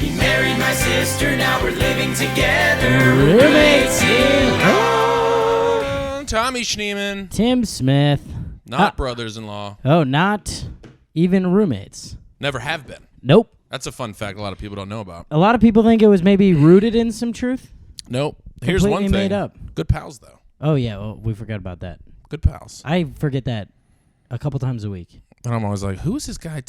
He married my sister, now we're living together. Roommates in law. Tommy Schneeman. Tim Smith. Not brothers-in-law. Oh, not even roommates. Never have been. Nope. That's a fun fact a lot of people don't know about. A lot of people think it was maybe rooted in some truth. Nope. Here's one Completely thing. made up. Good pals, though. Oh, yeah. Well, we forgot about that. Good pals. I forget that a couple times a week. And I'm always like, who is this guy?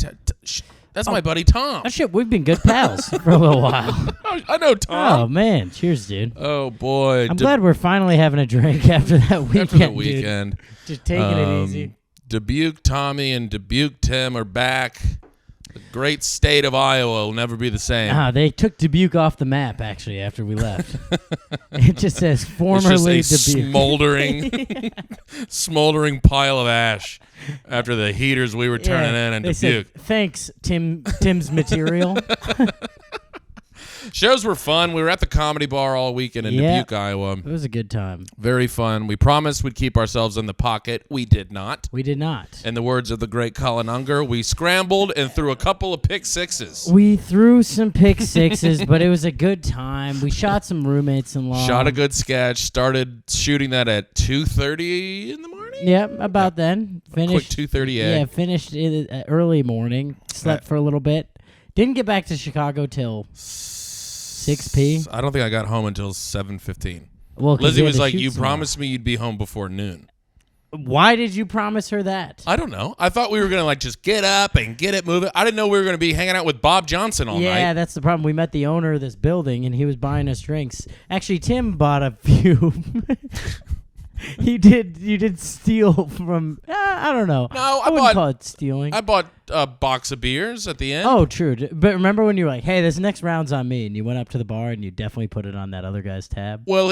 That's my buddy Tom. Oh, shit. We've been good pals for a little while. I know Tom. Oh, man. Cheers, dude. Oh, boy. I'm glad we're finally having a drink after that weekend, After the weekend. Dude. Just taking it easy. Dubuque Tommy and Dubuque Tim are back. The great state of Iowa will never be the same. They took Dubuque off the map, actually, after we left. It just says formerly it's just a Dubuque. smoldering pile of ash after the heaters we were turning in they Dubuque. said, thanks, Tim's material. Shows were fun. We were at the Comedy Bar all weekend in Dubuque, Iowa. It was a good time. Very fun. We promised we'd keep ourselves in the pocket. We did not. We did not. In the words of the great Colin Unger, we scrambled and threw a couple of pick sixes. We threw some pick sixes, but it was a good time. We shot some roommates-in-law. Shot a good sketch. Started shooting that at 2:30 in the morning. Yep, about then. Finished. Quick 2:30 Yeah, finished it early morning. Slept for a little bit. Didn't get back to Chicago till 6 I don't think I got home until 7:15. Well, 'cause Lizzie we had was to like, shoot "You some promised me you'd be home before noon." Why did you promise her that? I don't know. I thought we were gonna just get up and get it moving. I didn't know we were gonna be hanging out with Bob Johnson all night. Yeah, that's the problem. We met the owner of this building, and he was buying us drinks. Actually, Tim bought a few. You did steal from. I don't know. No, I wouldn't call it stealing. I bought a box of beers at the end. Oh, true. But remember when you were like, "Hey, this next round's on me," and you went up to the bar and you definitely put it on that other guy's tab. Well,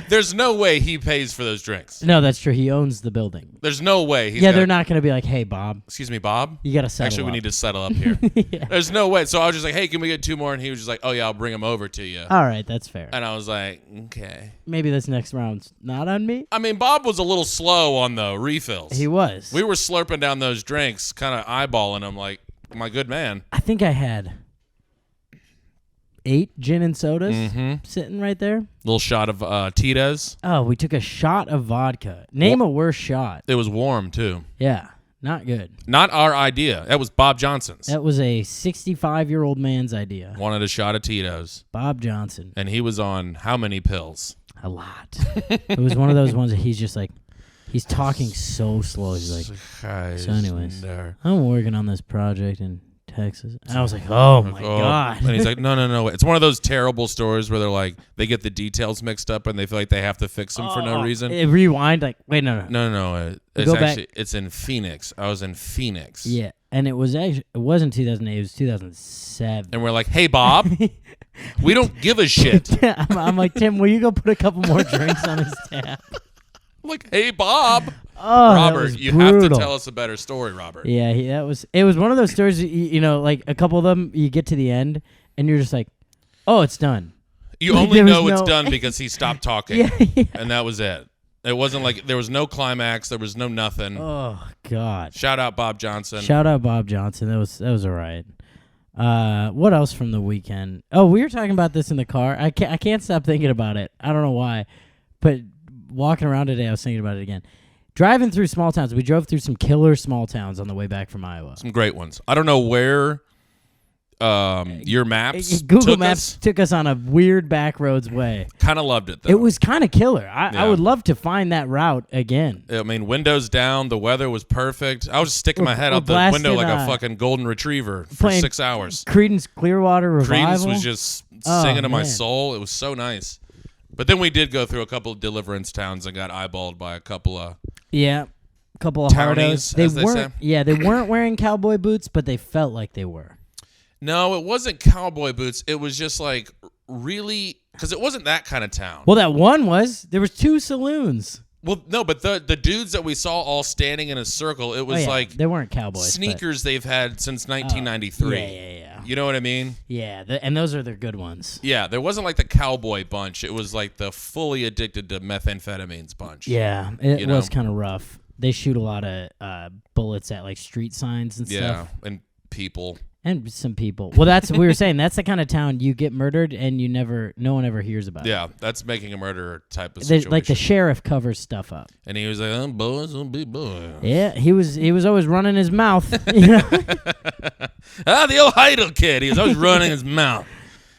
there's no way he pays for those drinks. No, that's true. He owns the building. There's no way. They're not going to be like, "Hey, Bob." Excuse me, Bob? You got to settle Actually, up. we need to settle up here. Yeah. There's no way. So I was just like, hey, can we get two more? And he was just like, oh, yeah, I'll bring them over to you. All right, that's fair. And I was like, okay. Maybe this next round's not on me. I mean, Bob was a little slow on the refills. He was. We were slurping down those drinks, kind of eyeballing them like, my good man. I think I had 8 gin and sodas sitting right there. Little shot of Tito's. Oh, we took a shot of vodka. Name a worse shot. It was warm, too. Yeah, not good. Not our idea. That was Bob Johnson's. That was a 65-year-old man's idea. Wanted a shot of Tito's. Bob Johnson. And he was on how many pills? A lot. It was one of those ones that he's just like, he's talking so slow. He's like, so anyways, I'm working on this project in Texas. And I was like, oh my God. And he's like, no. It's one of those terrible stories where they're like, they get the details mixed up and they feel like they have to fix them for no reason. It rewind, like, wait, no. No. It's in Phoenix. I was in Phoenix. Yeah. And it wasn't 2008, it was 2007. And we're like, hey, Bob, we don't give a shit. I'm like, Tim, will you go put a couple more drinks on his tab? I'm like, hey, Bob. Oh, Robert, you have to tell us a better story, Robert. Yeah, it was one of those stories, you know, like a couple of them, you get to the end, and you're just like, oh, it's done. You only know it's done because he stopped talking, yeah. and that was it. It wasn't like there was no climax. There was no nothing. Oh, God. Shout out Bob Johnson. Shout out Bob Johnson. That was all right. What else from the weekend? Oh, we were talking about this in the car. I can't stop thinking about it. I don't know why, but walking around today, I was thinking about it again. Driving through small towns. We drove through some killer small towns on the way back from Iowa. Some great ones. I don't know where your maps Google Maps took us on a weird back roads way. Kind of loved it, though. It was kind of killer. I would love to find that route again. I mean, windows down. The weather was perfect. I was just sticking my head out the window like a fucking golden retriever for 6 hours. Creedence Clearwater Revival. Creedence was just singing to my soul. It was so nice. But then we did go through a couple of deliverance towns and got eyeballed by a couple of hardos. They weren't. Yeah, they weren't wearing cowboy boots, but they felt like they were. No, it wasn't cowboy boots. It was just like really because it wasn't that kind of town. Well, that one was. There was 2 saloons. Well, no, but the dudes that we saw all standing in a circle, it was like they weren't cowboys. Sneakers they've had since 1993. Yeah. You know what I mean? Yeah, and those are the good ones. Yeah, there wasn't like the cowboy bunch. It was like the fully addicted to methamphetamines bunch. Yeah, it was kind of rough. they shoot a lot of bullets at like street signs and stuff. Yeah, and people. And some people. Well, that's what we were saying. That's the kind of town you get murdered and no one ever hears about it. Yeah, that's making a murderer type of situation. Like the sheriff covers stuff up. And he was like, "Oh, boys will be boys." Yeah, he was always running his mouth. You know? The old Heidel kid. He was always running his mouth.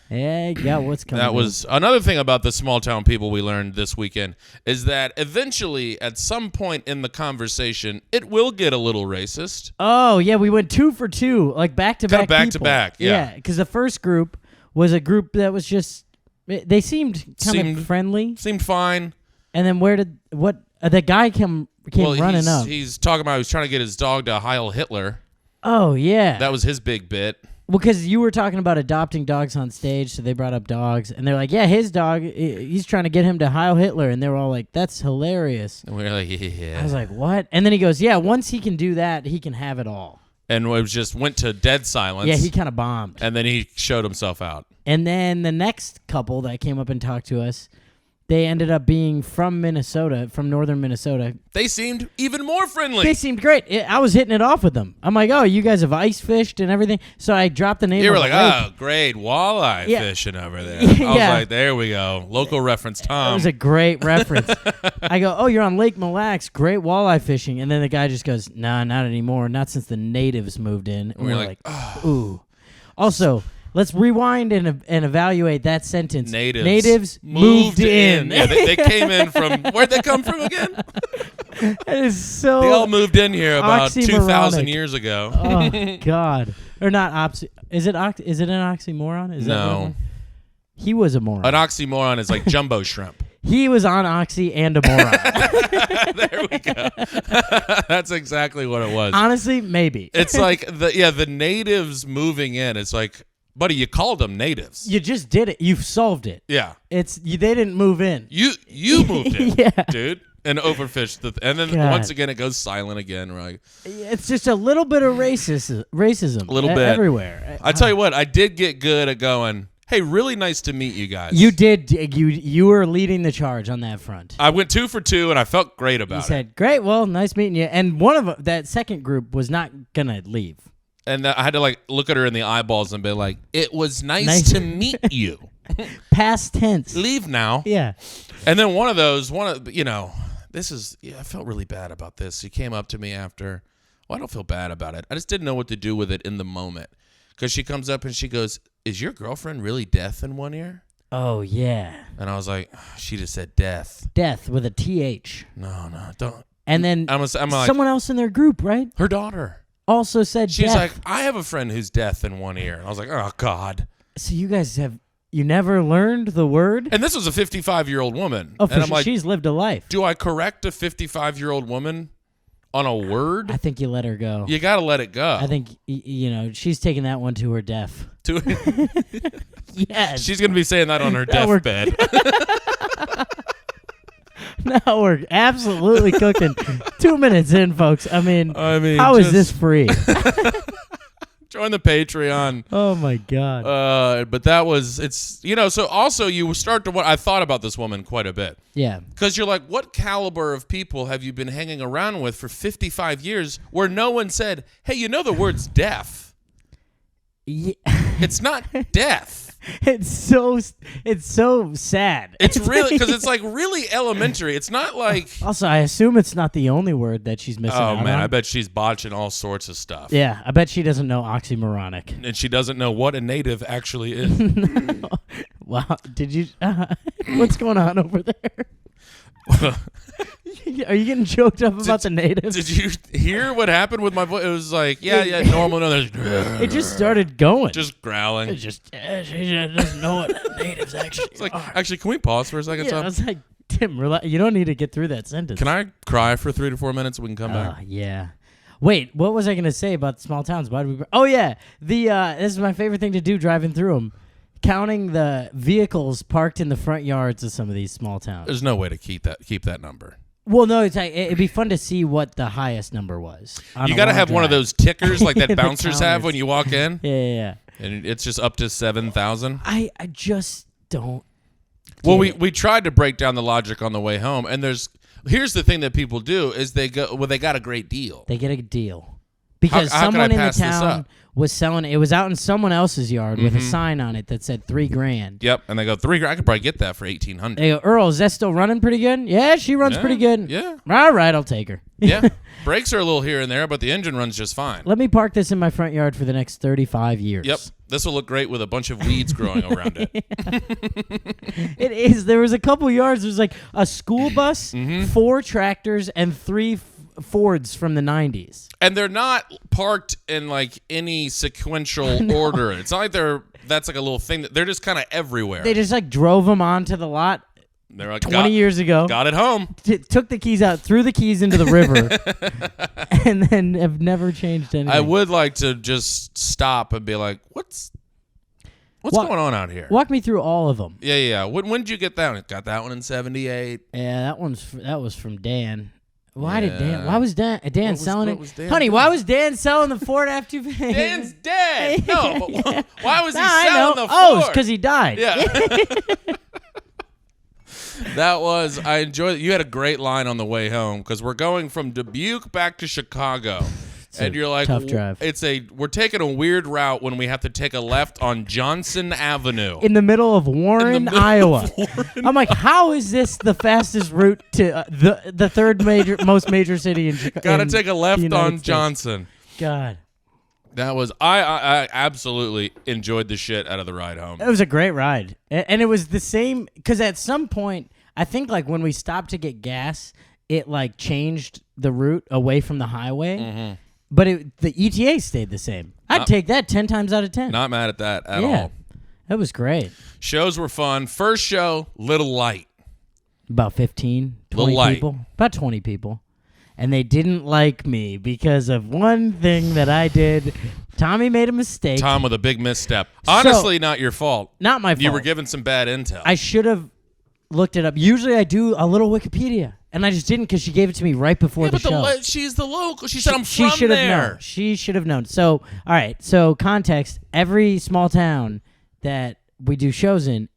Yeah, you got what's coming. That was another thing about the small town people we learned this weekend is that eventually, at some point in the conversation, it will get a little racist. Oh yeah, we went 2 for 2, like back to back. Back to back. Yeah, because the first group was a group that was just they seemed kind of friendly, seemed fine. And then the guy came running up. He's talking about he was trying to get his dog to Heil Hitler. Oh yeah, that was his big bit. Well, because you were talking about adopting dogs on stage, so they brought up dogs, and they're like, yeah, his dog, he's trying to get him to Heil Hitler, and they were all like, that's hilarious. And we were like, yeah. I was like, what? And then he goes, yeah, once he can do that, he can have it all. And it just went to dead silence. Yeah, he kind of bombed. And then he showed himself out. And then the next couple that came up and talked to us, they ended up being from Minnesota, from northern Minnesota. They seemed even more friendly. They seemed great. I was hitting it off with them. I'm like, oh, you guys have ice fished and everything. So I dropped the name. You were like, oh, great walleye fishing over there. I was like, there we go. Local reference, Tom. It was a great reference. I go, oh, you're on Lake Mille Lacs. Great walleye fishing. And then the guy just goes, nah, not anymore. Not since the natives moved in. And we're like, oh. Ooh. Also, let's rewind and evaluate that sentence. Natives moved in. Yeah, they came in from, where'd they come from again? That is so They all moved in here about oxymoronic. 2,000 years ago. Oh, God. Or not is it an oxymoron? Is no. He was a moron. An oxymoron is like jumbo shrimp. He was on oxy and a moron. There we go. That's exactly what it was. Honestly, maybe. It's like the natives moving in. It's like, buddy, you called them natives. You just did it. You've solved it. Yeah. They didn't move in. You moved in, yeah. dude, and overfished and then once again it goes silent again. We're like, it's just a little bit of racism. A little bit everywhere. I tell you what, I did get good at going, hey, really nice to meet you guys. You did. You were leading the charge on that front. I went 2 for 2, and I felt great about it. You said, great, well, nice meeting you. And one of that second group was not going to leave. And I had to like look at her in the eyeballs and be like, it was nice to meet you. Past tense. Leave now. Yeah. And then I felt really bad about this. She came up to me after. Well, I don't feel bad about it. I just didn't know what to do with it in the moment. Because she comes up and she goes, is your girlfriend really deaf in one ear? Oh, yeah. And I was like, she just said death. Death with a TH. No, don't. And then I'm like, someone else in their group, right? Her daughter. Also said She's death. like, I have a friend who's deaf in one ear. And I was like, oh, God. So you guys you never learned the word? And this was a 55-year-old woman. Oh, for and I'm sure. like, She's lived a life. do I correct a 55-year-old woman on a word? I think you let her go. You got to let it go. I think, she's taking that one to her death. Yes. She's going to be saying that on her deathbed. Now we're absolutely cooking. 2 minutes in, folks. I mean how is this free? Join the Patreon. Oh, my God. But that was, so also you start to, I thought about this woman quite a bit. Yeah. Because you're like, what caliber of people have you been hanging around with for 55 years where no one said, hey, the word's deaf? Yeah. It's not deaf. It's so sad. It's really, because it's like really elementary. It's not like. Also, I assume it's not the only word that she's missing out on. Oh, man, I bet she's botching all sorts of stuff. Yeah, I bet she doesn't know oxymoronic. And she doesn't know what a native actually is. No. Wow, did you? What's going on over there? Are you getting choked up about the natives? Did you hear what happened with my voice? It was like, normal. No, it just started going. Just growling. It just, she doesn't know what natives actually It's like, are. actually, can we pause for a second? Yeah, I was like, Tim, you don't need to get through that sentence. Can I cry for 3 to 4 minutes and we can come back? Yeah. Wait, what was I going to say about small towns? Why did we? Oh, yeah. This is my favorite thing to do driving through them. Counting the vehicles parked in the front yards of some of these small towns. There's no way to keep that number. Well, no, it's like it'd be fun to see what the highest number was. You got to have one of those tickers like that bouncers have when you walk in. Yeah. And it's just up to 7,000. I just don't. Well, we tried to break down the logic on the way home, and there's Here's the thing that people do is they got a great deal. They get a deal because how can I someone in the pass this town up? was selling. It was out in someone else's yard with a sign on it that said $3,000. Yep, and they go $3,000. I could probably get that for $1,800. They go, Earl, is that still running pretty good? Yeah, she runs pretty good. Yeah. All right, I'll take her. Yeah. Brakes are a little here and there, but the engine runs just fine. Let me park this in my front yard for the next 35 years. Yep. This will look great with a bunch of weeds growing around it. It is. There was a couple yards. There's like a school bus, 4 tractors, and 3 Fords from the 90s. And they're not parked in like any sequential order. It's not like that's like a little thing. They're just kind of everywhere. They just like drove them onto the lot They're like, 20 years ago. Got it home. Took the keys out, threw the keys into the river, and then have never changed anything. I would like to just stop and be like, what's going on out here? Walk me through all of them. Yeah. When did you get that one? Got that one in 78. Yeah, that was from Dan. Why Yeah. Why was Dan selling what it? was Dan Honey, doing? why was Dan selling the Ford F-250? Dan's dead. No, but why was he I selling know. the Oh, Ford? it's because he died. Yeah. I enjoyed it. You had a great line on the way home because we're going from Dubuque back to Chicago. And you're like, tough drive. We're taking a weird route when we have to take a left on Johnson Avenue. In the middle of Warren, Iowa. I'm like, how is this the fastest route to the third most major city in Chicago? Got to take a left on Johnson. God. That was I absolutely enjoyed the shit out of the ride home. It was a great ride. And it was the same because at some point, I think like when we stopped to get gas, it like changed the route away from the highway. But the ETA stayed the same. I'd take that 10 times out of 10. Not mad at that at Yeah. all. That was great. Shows were fun. First show, little light. About 15, 20 Little light. people. About 20 people. And they didn't like me because of one thing that I did. Tommy made a mistake. Tom with a big misstep. Honestly, not your fault. Not my fault. You were given some bad intel. I should have looked it up. Usually I do a little Wikipedia. And I just didn't because she gave it to me right before the show. She's the local. She said, I'm She from should have there. known. She should have known. So, all right. So, context. Every small town that we do shows in,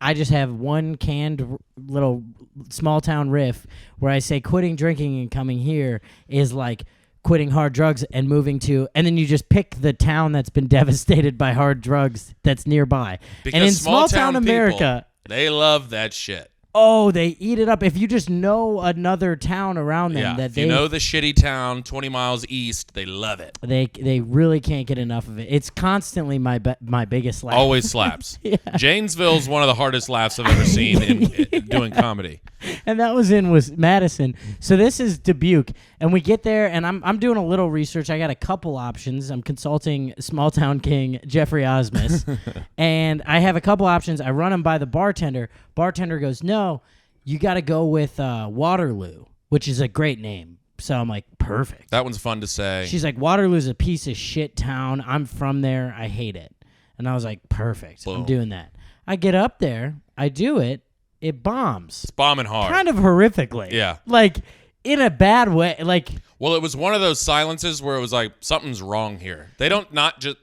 I just have one canned little small town riff where I say quitting drinking and coming here is like quitting hard drugs and moving to, and then you just pick the town that's been devastated by hard drugs that's nearby. Because and in small town people, America, they love that shit. oh, they eat it up. If you just know another town around them Yeah, if you know the shitty town 20 miles east, they love it. they really can't get enough of it. It's constantly my biggest laugh. Always slaps. Janesville's one of the hardest laughs I've ever seen in doing comedy. And that was Madison. So this is Dubuque, and we get there, and I'm doing a little research. I got a couple options. I'm consulting small town king Jeffrey Osmus, and I have a couple options. I run them by the bartender. Bartender goes, "No, you got to go with Waterloo, which is a great name." So I'm like, perfect. That one's fun to say. She's like, Waterloo's a piece of shit town. I'm from there. I hate it. And I was like, perfect. Boom. I'm doing that. I get up there. I do it. It bombs. It's bombing hard. Kind of horrifically. Yeah. Like, in a bad way. Like, Well, it was one of those silences where it was like, something's wrong here. They don't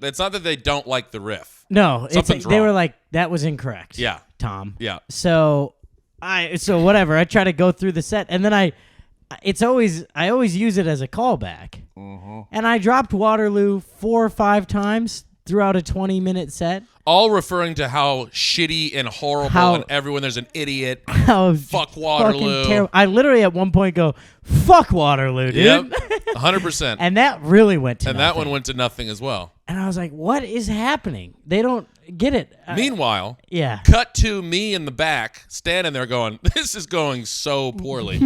it's not that they don't like the riff. no. It's like, Something's they were wrong. like, that was incorrect. Yeah. Tom. Yeah. So whatever. I try to go through the set. And then I always use it as a callback. And I dropped Waterloo 4 or 5 times throughout a 20-minute set. All referring to how shitty and horrible and everyone there's an idiot. How Fuck Waterloo. fucking terrible. I literally at one point go, fuck Waterloo, dude. Yep. 100%. And that really went to And nothing. that one went to nothing as well. And I was like, what is happening? They don't get it. Meanwhile, Yeah. cut to me in the back, standing there going, this is going so poorly.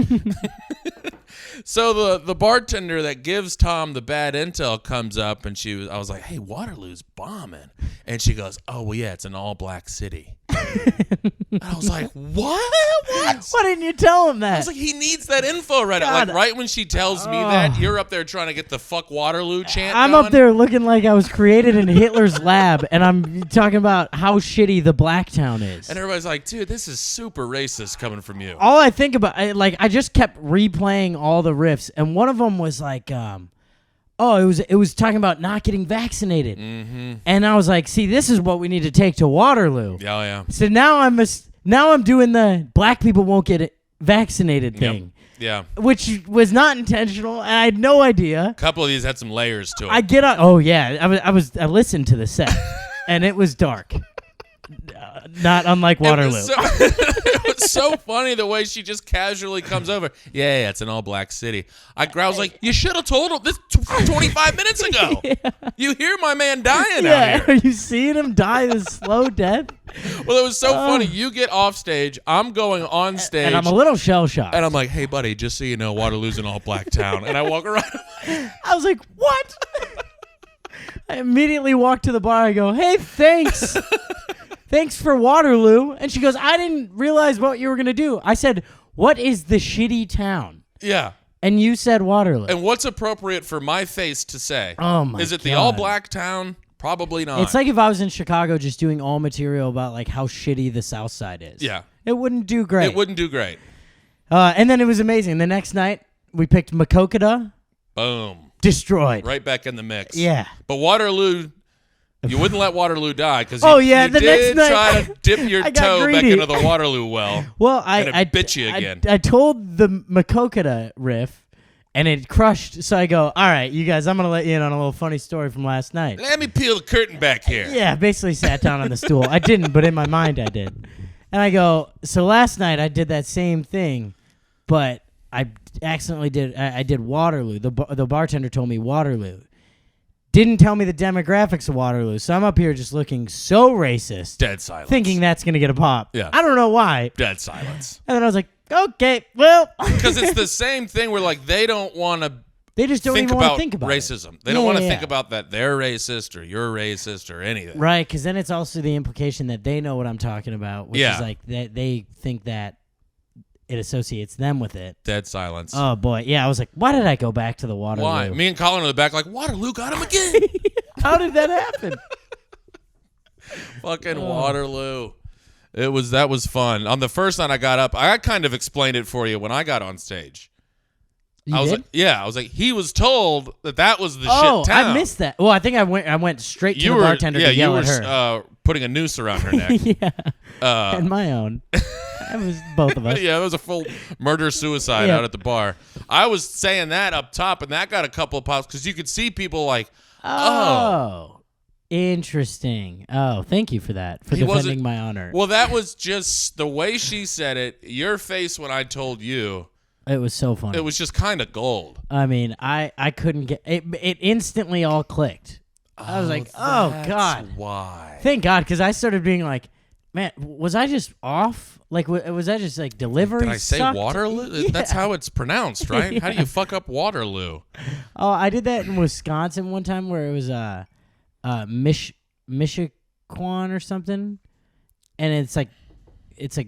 So the bartender that gives Tom the bad intel comes up, and I was like, hey, Waterloo's bombing. And she goes, oh, well, yeah, it's an all-black city. And I was like, what? Why didn't you tell him that? I was like, he needs that info right God. Like right when she tells me that, you're up there trying to get the fuck Waterloo chant I'm going. up there looking like I was created in Hitler's lab, and I'm talking about how shitty the black town is. And everybody's like, dude, this is super racist coming from you. All I think about, I just kept replaying all the riffs, and one of them was like, it was talking about not getting vaccinated, and I was like, see, this is what we need to take to Waterloo. Yeah. So now I'm doing the black people won't get it vaccinated thing. Yeah. which was not intentional, and I had no idea. A couple of these had some layers to it. I get on. Oh yeah, I listened to the set, and it was dark. Not unlike Waterloo. It was so funny the way she just casually comes over. Yeah, it's an all-black city. I was like, you should have told him this 25 minutes ago. You hear my man dying out Are here. you seeing him die this slow death? Well, it was so funny. You get off stage. I'm going on stage. And I'm a little shell-shocked. And I'm like, hey, buddy, just so you know, Waterloo's an all-black town. And I walk around. I was like, what? I immediately walked to the bar. I go, hey, thanks. Thanks for Waterloo. And she goes, I didn't realize what you were going to do. I said, what is the shitty town? Yeah. And you said Waterloo. And what's appropriate for my face to say? Oh, my Is it God. the all-black town? Probably not. It's like if I was in Chicago just doing all material about like how shitty the South Side is. Yeah. It wouldn't do great. It wouldn't do great. And then it was amazing. The next night, we picked Makokada. Boom. Destroyed. Right back in the mix. Yeah. But Waterloo, you wouldn't let Waterloo die because Oh, you, yeah, you the did next night, try to dip your I got toe back greedy. into the Waterloo well. Well, and I it bit you again. I told the Makokada riff, and it crushed. So I go, all right, you guys, I'm going to let you in on a little funny story from last night. Let me peel the curtain back here. Yeah, basically sat down on the stool. I didn't, but in my mind I did. And I go, so last night I did that same thing, but I accidentally did. I did Waterloo. The bartender told me Waterloo. Didn't tell me the demographics of Waterloo. So I'm up here just looking so racist. Dead silence. Thinking that's going to get a pop. Yeah. I don't know why. Dead silence. And then I was like, okay, well. Because it's the same thing where, like, they don't want to They just don't think even want about to think about racism. it. They don't want to Yeah. think about that they're racist or you're racist or anything. Right, because then it's also the implication that they know what I'm talking about, which Yeah. is like that they think that it associates them with it. Dead silence. Oh, boy. Yeah, I was like, why did I go back to the Waterloo? Why? Me and Colin in the back like, Waterloo got him again. How did that happen? Fucking Waterloo. That was fun. On the first night I got up, I kind of explained it for you when I got on stage. You I was did? like, yeah, I was like, he was told that was the Oh, shit town. I missed that. Well, I think I went straight to You the were, bartender yeah, to yell you were at her. Putting a noose around her neck. Yeah, Uh, and my own. It was both of us. yeah, it was a full murder-suicide Yeah. out at the bar. I was saying that up top, and that got a couple of pops because you could see people like, Oh, interesting. Oh, thank you for that, for He wasn't- defending my honor. well, that was just the way she said it. Your face when I told you, It was so funny. it was just kind of gold. I mean, I couldn't get it. It instantly all clicked. I was like, oh That's God. why? Thank God, because I started being like, man, was I just off? Like, was I just like delivery? Did I say sucked? Waterloo? Yeah. That's how it's pronounced, right? How do you fuck up Waterloo? Oh, I did that in Wisconsin one time where it was Michiquan or something, and it's like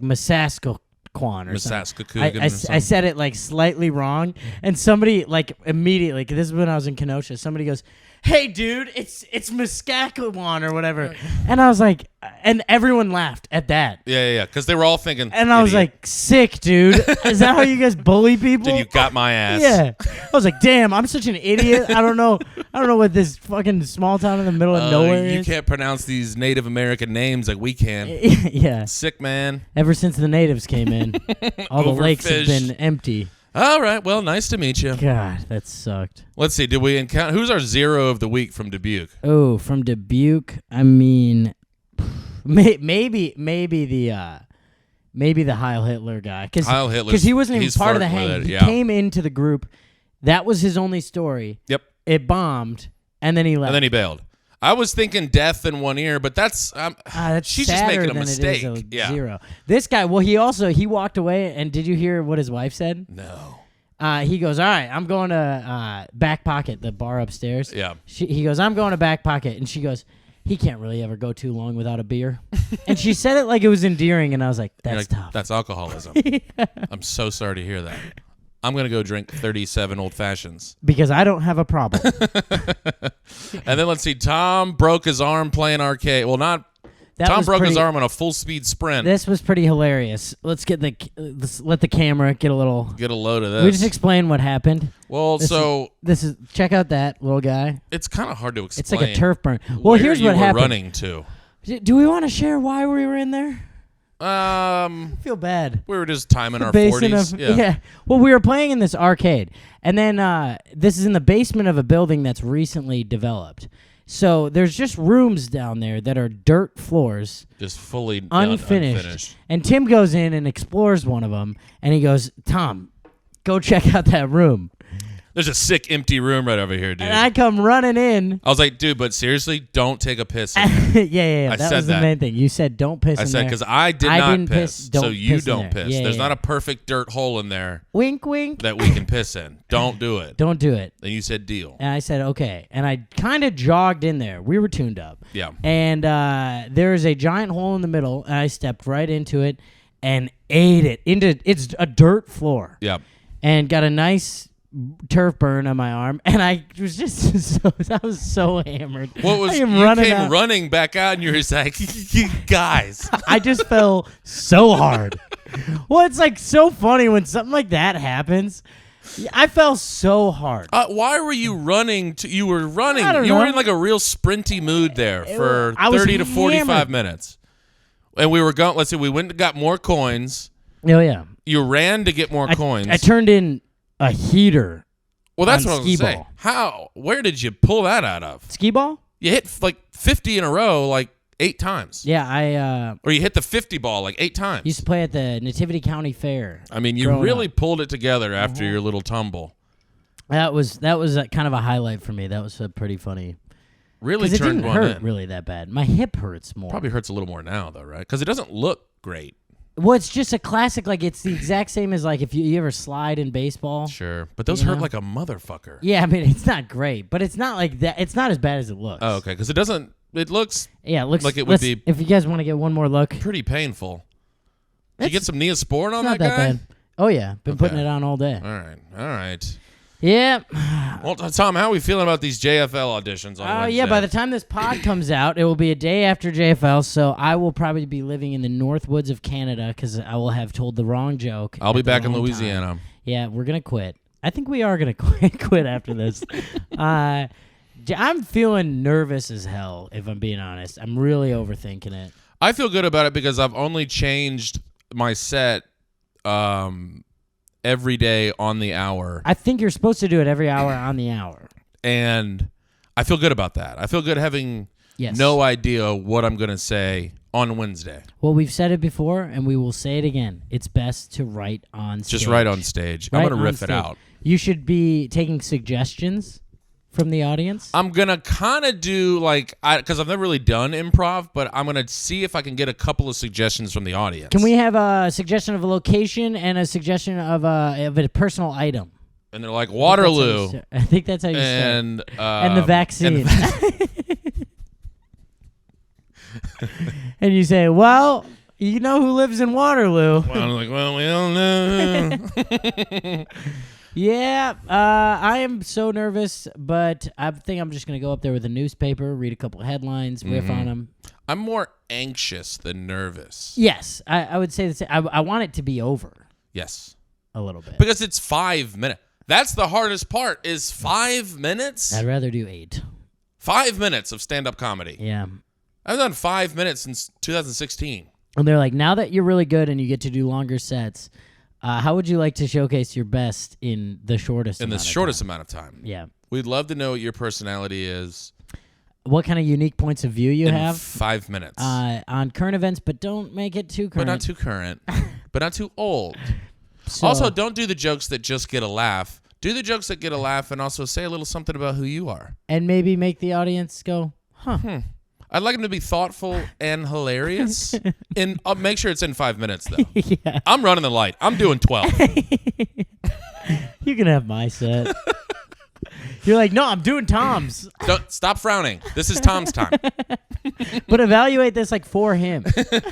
Massasoquan or something. Massasoquan or I something. said it like slightly wrong, and somebody like immediately, 'cause this is when I was in Kenosha, somebody goes, "Hey, dude, it's Massasoquan or whatever," and I was like, and everyone laughed at that, Yeah, because they were all thinking. and I was "Idiot. like, "Sick, dude! Is that how you guys bully people?" Dude, you got my ass. Yeah, I was like, "Damn, I'm such an idiot. I don't know what this fucking small town in the middle of nowhere You is." can't pronounce these Native American names like we can. Yeah. Sick, man. Ever since the natives came in, all the lakes have Overfished. been empty. All right. Well, nice to meet you. God, that sucked. Let's see. Did we encounter? Who's our zero of the week from Dubuque? Oh, from Dubuque, I mean, maybe the Heil Hitler guy, Heil Hitler's- because he wasn't even he's part of the flirting with hang. it, He yeah. came into the group. That was his only story. Yep. It bombed, and then he left. And then he bailed. I was thinking death in one ear, but that's That's she's just sadder making a than it is mistake. a Yeah. zero. This guy, well, he walked away, and did you hear what his wife said? No. He goes, all right, I'm going to Back Pocket, the bar upstairs. Yeah. He goes, I'm going to Back Pocket. And she goes, he can't really ever go too long without a beer. And she said it like it was endearing, and I was like, You're that's like, tough. That's alcoholism. I'm so sorry to hear that. I'm gonna go drink 37 old fashions. Because I don't have a problem. And then let's see. Tom broke his arm playing arcade. Well, not. That Tom was broke his pretty- arm on a full speed sprint. This was pretty hilarious. Let's let the camera get a little. Get a load of this. We just explain what happened. well, This so This is check out that little guy. it's kind of hard to explain. It's like a turf burn. Well, where here's you what were happened. running to. Do we want to share why we were in there? I feel bad. We were just timing our Basement 40s. yeah. Well, we were playing in this arcade, and then this is in the basement of a building that's recently developed. So there's just rooms down there that are dirt floors, Just fully unfinished. And Tim goes in and explores one of them, and he goes, "Tom, go check out that room." There's a sick empty room right over here, dude. And I come running in. I was like, dude, but seriously, don't take a piss. yeah. I That said was the that. main thing. You said don't piss I in said there. because I did I not didn't piss. so Don't you piss in don't there. piss. Yeah, There's yeah. not a perfect dirt hole in there Wink, wink. that we can piss in. Don't do it. Don't do it. Then you said deal. And I said, okay. And I kind of jogged in there. We were tuned up. Yeah. And there's a giant hole in the middle, and I stepped right into it and ate it. It's a dirt floor. Yeah. And got a nice turf burn on my arm, and I was just I was so hammered. What was I you am running came out. running back out, and you were just like, guys. I just fell so hard. Well, it's like so funny when something like that happens. I fell so hard. Why were you running? You were running. I don't You know. were in like a real sprinty mood there for I was 30 to 45 hammered. minutes. And we were going, let's see, we went and got more coins. Oh yeah, You ran to get more coins. I turned in a heater. Well, that's on what I was going to say. skee-ball. How? Where did you pull that out of? Skee ball? You hit like 50 in a row like 8 times. Yeah, I Or you hit the 50 ball like 8 times. used to play at the Nativity County Fair. I mean, you growing really up. pulled it together after your little tumble. That was kind of a highlight for me. That was pretty funny. Really Because it turned didn't one hurt in. really that bad. My hip hurts more. Probably hurts a little more now, though, right? Because it doesn't look great. Well, it's just a classic. Like it's the exact same as like if you ever slide in baseball. Sure. But those You hurt know? like a motherfucker. Yeah, I mean it's not great, but it's not like that. It's not as bad as it looks. Oh, okay. Because it doesn't, it looks Yeah, it looks like it would be- If you guys want to get one more look, pretty painful. Did you It's get some Neosporin on not that that guy? bad. Oh yeah, been putting Okay. it on all day. All right. All right. Yeah. Well, Tom, how are we feeling about these JFL auditions on Oh Wednesday? yeah. By the time this pod comes out, it will be a day after JFL. So I will probably be living in the North Woods of Canada because I will have told the wrong joke. I'll at be the back in wrong Louisiana. time. Yeah, we're gonna quit. I think we are gonna quit after this. I'm feeling nervous as hell. If I'm being honest, I'm really overthinking it. I feel good about it because I've only changed my set every day on the hour. I think you're supposed to do it every hour on the hour. And I feel good about that. I feel good having Yes. no idea what I'm going to say on Wednesday. Well, we've said it before, and we will say it again. It's best to write on stage. Just right on stage. I'm Right going to on riff it stage. out. You should be taking suggestions from the audience. I'm going to kind of do like, because I've never really done improv, but I'm going to see if I can get a couple of suggestions from the audience. Can we have a suggestion of a location and a suggestion of a personal item? And they're like, Waterloo. I think that's how you start. And The vaccine. And you say, well, you know who lives in Waterloo. Well, I'm like, well, we all know. Yeah, I am so nervous, but I think I'm just going to go up there with a newspaper, read a couple of headlines, riff on them. I'm more anxious than nervous. Yes, I would say the same. I want it to be over Yes. a little bit. Because it's 5 minutes. That's the hardest part is 5 minutes. I'd rather do 8. 5 minutes of stand-up comedy. Yeah. I've done 5 minutes since 2016. And they're like, now that you're really good and you get to do longer sets, how would you like to showcase your best in the shortest In the amount of shortest time? amount of time. Yeah. We'd love to know what your personality is What kind of unique points of view you in have 5 minutes. on current events, but don't make it too but current. not too current. But not too old. So- Also, don't do the jokes that just get a laugh. Do the jokes that get a laugh and also say a little something about who you are. and maybe make the audience go, huh. I'd like them to be thoughtful and hilarious. And make sure it's in 5 minutes, though. Yeah. I'm running the light. I'm doing 12. You can have my set. You're like, no, I'm doing Tom's. Don't stop frowning. This is Tom's time. But evaluate this like for him.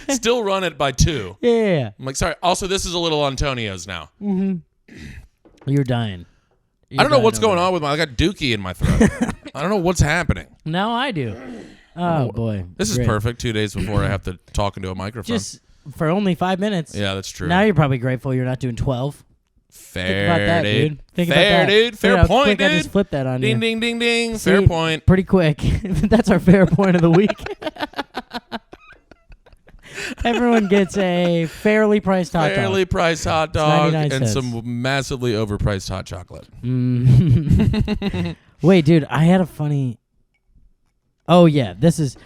Still run it by 2. Yeah. I'm like, sorry. Also, this is a little Antonio's now. You're dying. I don't know what's going on with I got dookie in my throat. I don't know what's happening. Now I do. Oh, boy. This is Great. perfect. 2 days before I have to talk into a microphone. Just for only 5 minutes. Yeah, that's true. Now you're probably grateful you're not doing 12. Fair, Think about that, dude. Think Fair, about that. dude. Fair Look how point, quick dude. I just flipped that on Ding, you. ding, ding, ding. See, Fair point. Pretty quick. That's our fair point of the week. Everyone gets a fairly priced hot dog. Fairly priced hot dog 99 and cents. some massively overpriced hot chocolate. Wait, dude, I had a funny. Oh yeah, this is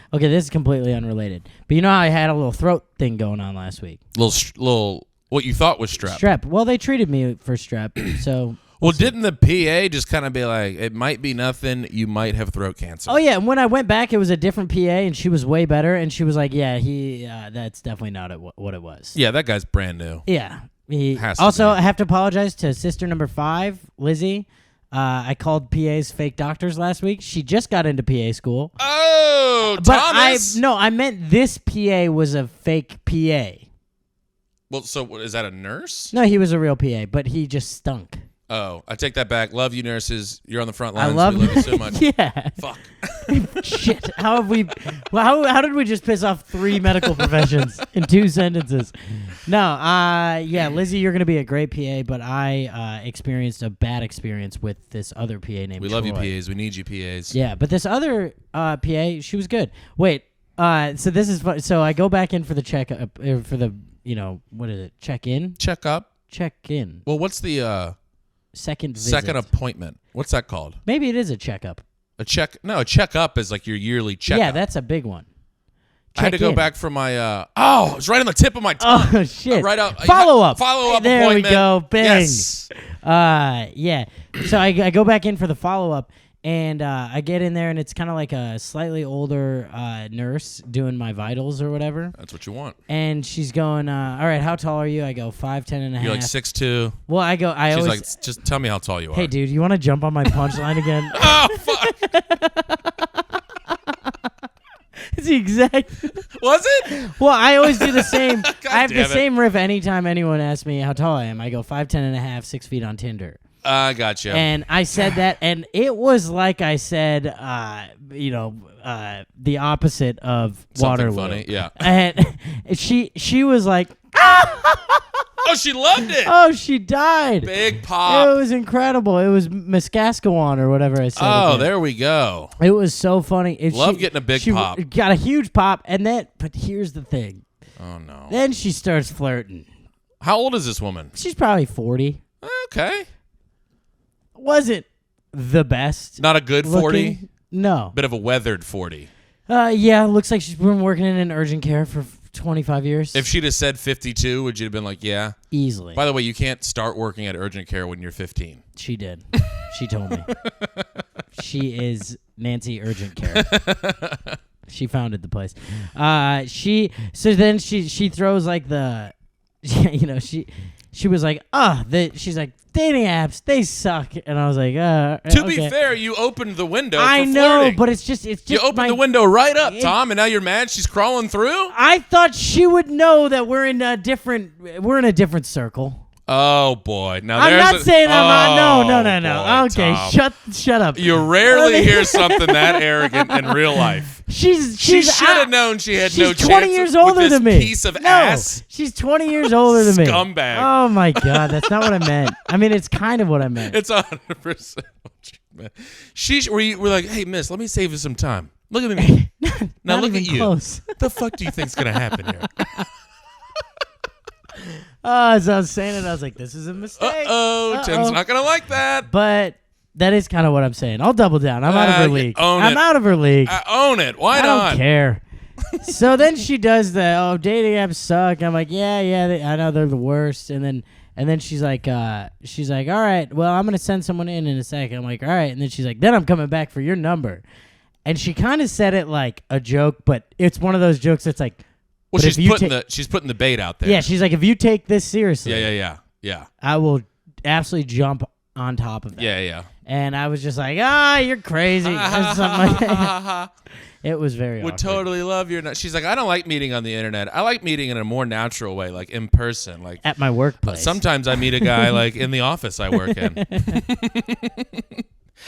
completely unrelated. But you know how I had a little throat thing going on last week? Little what you thought was strep. Strep. Well, they treated me for strep, so. Well, didn't the PA just kind of be like, it might be nothing, you might have throat cancer? Oh yeah, and when I went back, it was a different PA, and she was way better, and she was like, "Yeah, that's definitely not what it was." Yeah, that guy's brand new. Yeah. Has to Also, be. I have to apologize to sister number 5, Lizzie. I called PAs fake doctors last week. She just got into PA school. Oh, But Thomas! I meant this PA was a fake PA. Well, so is that a nurse? No, he was a real PA, but he just stunk. Oh, I take that back. Love you, nurses. You're on the front I lines. love, We love you so much. Yeah. Fuck. Shit. How have we? Well, how did we just piss off 3 medical professions in 2 sentences? No. Yeah, Lizzie, you're gonna be a great PA, but I experienced a bad experience with this other PA named. We love you, Troy. PAs. We need you, PAs. Yeah, but this other PA, she was good. Wait. So this is fun. So I go back in for the check for the what is it? Check in. Check up. Check in. Well, what's the Second visit. second appointment? What's that called? Maybe it is a checkup. A check? No, a checkup is like your yearly checkup. Yeah, that's a big one. I had to go Check-in. back for my. It was right on the tip of my tongue. Oh shit! Right up. Follow up. Follow up There appointment. we go. Bang. Yes. Yeah. So I go back in for the follow up, and I get in there, and it's kind of like a slightly older nurse doing my vitals or whatever. That's what you want. And she's going, all right, how tall are you? I go 5'10" and a half. You're like 6'2". Well, I go. I She's always. like, just tell me how tall you are. Hey, dude, you want to jump on my punchline again? Oh fuck! It's the exact. Was it? Well, I always do the same. I have the damn it. same riff anytime anyone asks me how tall I am. I go 5'10" and a half, 6 feet on Tinder. I gotcha. And I said that, and it was like I said, the opposite of Something Waterloo. funny, yeah. And she was like, Oh, she loved it. oh, she died. Big It pop. was incredible. It was Muskaskawan or whatever I said. Oh, again. there we go. It was so funny. Love getting a big she pop. Got a huge pop, and then, but here's the thing. Oh no. Then she starts flirting. How old is this woman? She's probably 40. Okay. Wasn't the best. Not a good 40. looking. No. Bit of a weathered 40. Yeah, looks like she's been working in urgent care for 25 years. If she'd have said 52, would you have been like, yeah? Easily. By the way, you can't start working at urgent care when you're 15. She did. She told me. She is Nancy Urgent Care. She founded the place. So then she throws like the, she was like, she's like, dating apps, they suck. And I was like, To be fair, you opened the window I for know, flirting. but it's just You opened the window right up, Tom, and now you're mad she's crawling through? I thought she would know that we're in a different circle. Oh, boy. Now I'm there's not saying I'm not. No. boy, Okay, Tom. shut up. You rarely hear something that arrogant in real life. She She should have known she had no She's chance 20 years with older this than me. piece of No, ass. she's 20 years older than me. Scumbag. Oh my god, that's not what I meant. I mean, it's kind of what I meant. It's 100% what you meant. We're like, hey, miss, let me save you some time. Look at me. Now Not look at even you. close. What the fuck do you think's going to happen here? As I was saying it, I was like, this is a mistake. Uh-oh. Tim's not going to like that. But that is kind of what I'm saying. I'll double down. I'm out of her league. own I'm it. out of her league. Own it. Why I not? don't care. So then she does the dating apps suck. I'm like, yeah, I know they're the worst. And then she's like, all right, well, I'm gonna send someone in a second. I'm like, all right. And then she's like, then I'm coming back for your number. And she kind of said it like a joke, but it's one of those jokes that's like, Well, but if you she's putting the bait out there. yeah, she's like, if you take this seriously, Yeah. I will absolutely jump on top of that. Yeah. And I was just like, you're crazy. Or something like that. It was very Would awkward. totally love your. She's like, I don't like meeting on the internet. I like meeting in a more natural way, like in person. Like At my workplace. sometimes I meet a guy like in the office I work in.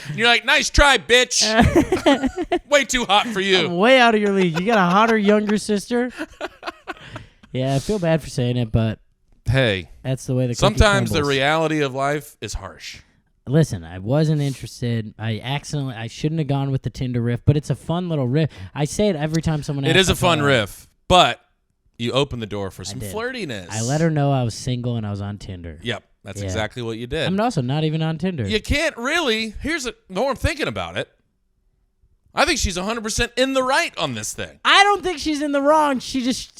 And you're like, nice try, bitch. Way too hot for I'm you. way out of your league. You got a hotter younger sister? Yeah, I feel bad for saying it, but Hey, that's the way the cookie sometimes the crumbles. reality of life is harsh. Listen, I wasn't interested. I shouldn't have gone with the Tinder riff, but it's a fun little riff. I say it every time someone asks. It is a if fun I- riff, but You opened the door for some did. flirtiness. I let her know I was single and I was on Tinder. Yep, that's Yeah. exactly what you did. I'm also not even on Tinder. You can't really. The more I'm thinking about it, I think she's 100% in the right on this thing. I don't think she's in the wrong. She just.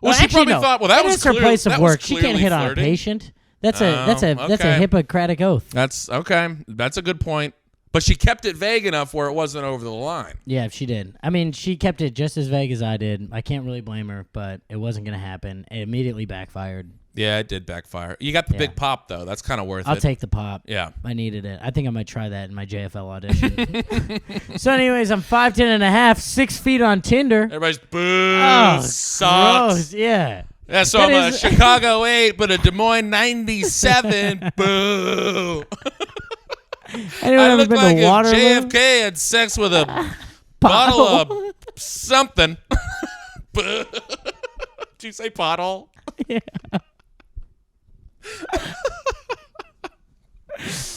Well, she actually, probably no. thought, well, that It was is her clear- place of that was work. She can't clearly hit on a flirting. patient. That's a okay. Hippocratic oath. That's okay. That's a good point. But she kept it vague enough where it wasn't over the line. Yeah, she did. I mean, she kept it just as vague as I did. I can't really blame her, but it wasn't going to happen. It immediately backfired. Yeah, it did backfire. You got the big pop, though. That's kind of worth it. I'll take the pop. Yeah. I needed it. I think I might try that in my JFL audition. So anyways, I'm 5'10" and a half, 6 feet on Tinder. Everybody's boo. Oh, sucks. gross. Yeah. Yeah, so That I'm is- a Chicago 8, but a Des Moines 97. Boo. Anyone I ever look been like to if Waterloo? JFK had sex with a bottle of something. Boo. Did you say pothole? Yeah.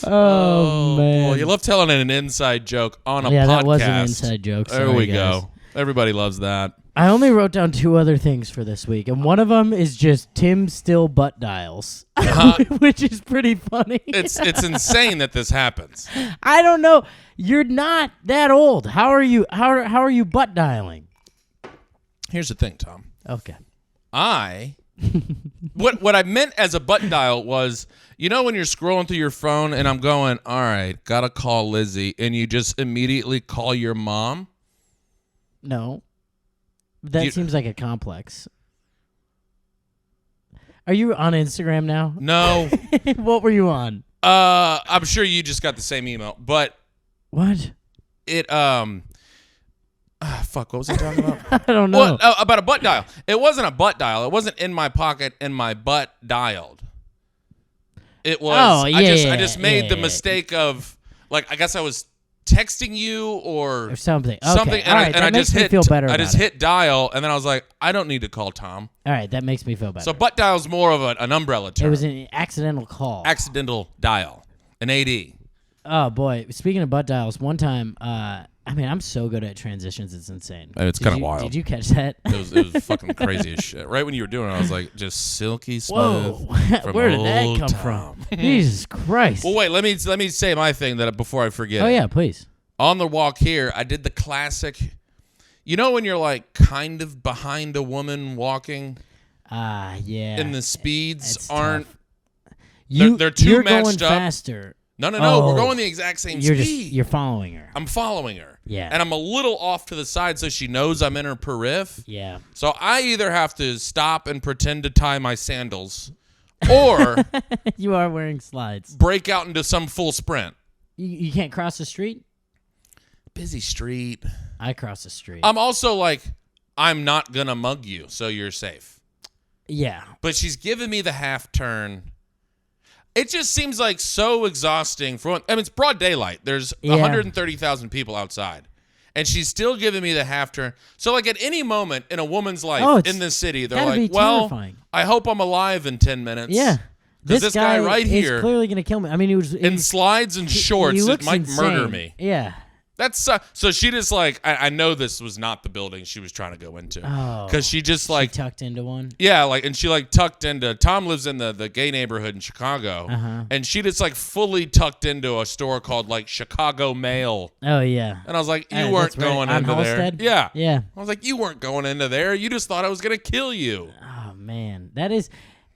Oh, man. Boy, you love telling an inside joke on a podcast. Yeah, that was an inside joke. There Sorry, we guys. go. Everybody loves that. I only wrote down 2 other things for this week, and one of them is just Tim still butt dials, which is pretty funny. It's insane that this happens. I don't know. You're not that old. How are you? How are you butt dialing? Here's the thing, Tom. Okay. What I meant as a butt dial was, you know when you're scrolling through your phone and I'm going, all right, gotta call Lizzie, and you just immediately call your mom? No. That seems like a complex. Are you on Instagram now? No. What were you on? I'm sure you just got the same email, but What? it fuck, what was I talking about? I don't know. What? About a butt dial. It wasn't a butt dial. It wasn't in my pocket and my butt dialed. It was. I just made the mistake of, like, I guess I was texting you or something. Okay. something, and All right, I that just makes me hit. feel better I just about it. hit dial, and then I was like, I don't need to call Tom. All right, that makes me feel better. So butt dial's more of an umbrella term. It was an accidental call. Accidental dial, an AD. Oh boy! Speaking of butt dials, one time, I mean, I'm so good at transitions; it's insane. It's Did kinda you- wild. Did you catch that? It was fucking crazy as shit. Right when you were doing it, I was like, just silky smooth. Whoa! from Where did that old come Tom. from? Jesus Christ! Well, wait. Let me say my thing before I forget. Oh it. yeah, please. On the walk here, I did the classic. You know when you're like kind of behind a woman walking, Yeah. and the speeds It's aren't. tough. they're too You're matched going up. faster. No. Oh. We're going the exact same You're speed. you're following her. I'm following her. Yeah. And I'm a little off to the side so she knows I'm in her periph. Yeah. So I either have to stop and pretend to tie my sandals, or You are wearing slides. break out into some full sprint. You can't cross the street. Busy street. I cross the street. I'm also like, I'm not gonna mug you, so you're safe. Yeah. But she's giving me the half turn. It just seems like so exhausting. It's broad daylight. There's 130,000 people outside. And she's still giving me the half turn. So, like, at any moment in a woman's life in this city, they're gotta like, be well, terrifying. I hope I'm alive in 10 minutes. Yeah. This guy right is here clearly gonna kill me. I mean, he was in slides and shorts, he it looks might murder insane. me. Yeah. That's so she just like, I know this was not the building she was trying to go into. Oh. Because she just like, She tucked into one. yeah, like, and she like tucked into, Tom lives in the gay neighborhood in Chicago. Uh-huh. And she just like fully tucked into a store called like Chicago Mail. Oh yeah. And I was like, you That's weren't right. going On into Halstead? there. Yeah. Yeah. I was like, you weren't going into there. You just thought I was going to kill you. Oh man, that is.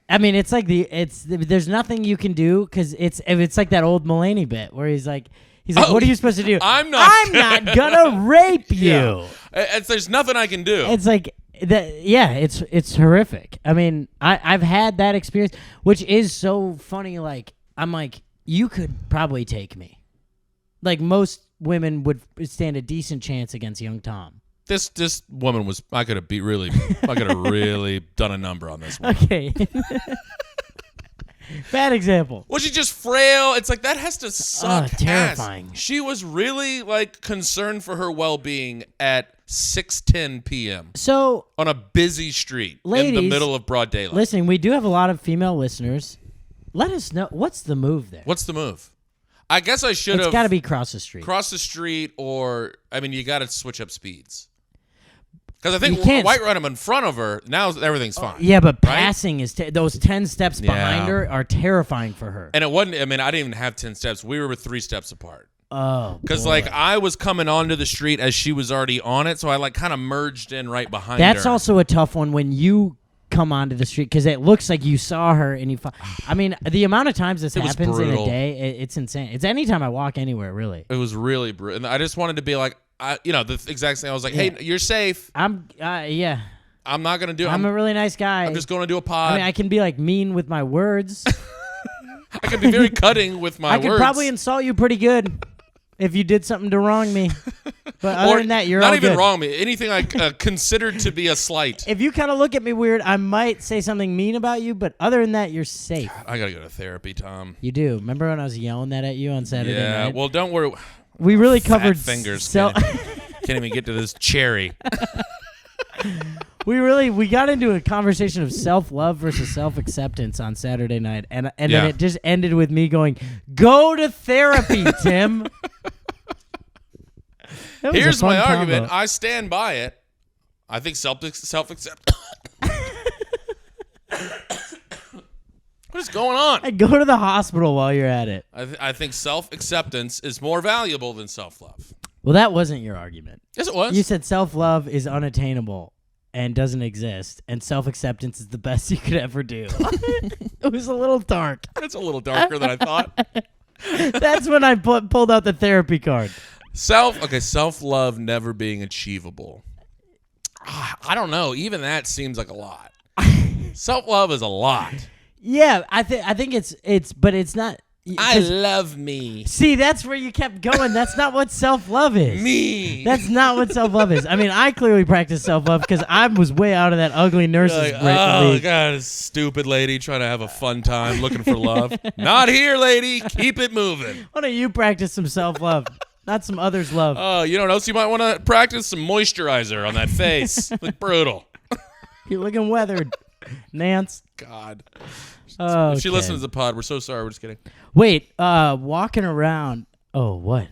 I mean, it's like there's nothing you can do because it's like that old Mulaney bit where he's like, Oh, what are you supposed to do? I'm not gonna rape you. Yeah. There's nothing I can do. It's like that. Yeah, it's horrific. I mean, I've had that experience, which is so funny. Like I'm like, you could probably take me. Like most women would stand a decent chance against young Tom. This woman was, I could have really done a number on this one. Okay. Bad example. Was she just frail? It's like that has to suck. Terrifying. Ass. She was really like concerned for her well-being at 6:10 p.m. So on a busy street in the ladies, middle of broad daylight. Listen, we do have a lot of female listeners. Let us know what's the move there. What's the move? I guess I should have. It's got to be cross the street. Cross the street, or I mean, you got to switch up speeds. Because I think You can't- White run him in front of her. Now everything's fine. Yeah, but right? passing is those 10 steps behind her are terrifying for her. And it wasn't. I mean, I didn't even have 10 steps. We were 3 steps apart. Oh, Because boy. like I was coming onto the street as she was already on it, so I like kind of merged in right behind her. That's also a tough one when you come onto the street because it looks like you saw her and you. I mean, the amount of times this It was happens in a brutal. day, it's insane. It's anytime I walk anywhere, really. It was really brutal. And I just wanted to be like, the exact same. I was like, hey, you're safe. Yeah. I'm not gonna do it. I'm a really nice guy. I'm just going to do a pod. I mean, I can be like mean with my words. I could be very cutting with my I words. could probably insult you pretty good if you did something to wrong me. But other or than that, you're not all even good. wrong me. Anything I considered to be a slight. If you kind of look at me weird, I might say something mean about you, but other than that, you're safe. I gotta go to therapy, Tom. You do. Remember when I was yelling that at you on Saturday Yeah. night? Well, don't worry. We really Fat covered fingers. self. Can't even get to this cherry. we got into a conversation of self-love versus self-acceptance on Saturday night, and then Yeah. it just ended with me going, "Go to therapy, Tim." That was a Here's fun my combo. argument. I stand by it. I think self-accept. What is going on? Hey, go to the hospital while you're at it. I think self-acceptance is more valuable than self-love. Well, that wasn't your argument. Yes, it was. You said self-love is unattainable and doesn't exist, and self-acceptance is the best you could ever do. It was a little dark. It's a little darker than I thought. That's when I pulled out the therapy card. Self-love never being achievable. I don't know. Even that seems like a lot. Self-love is a lot. Yeah, I think but it's not. I love me. See, that's where you kept going. That's not what self-love is. Me. That's not what self-love is. I mean, I clearly practice self-love because I was way out of that ugly nurse's Like, oh, league. God, this stupid lady trying to have a fun time looking for love. Not here, lady. Keep it moving. Why don't you practice some self-love, not some others' love? Oh, you know what else you might want to practice? Some moisturizer on that face. Look brutal. You're looking weathered, Nance. God. Oh, If she listens to the pod, we're so sorry. We're just kidding. Wait, walking around. Oh, what?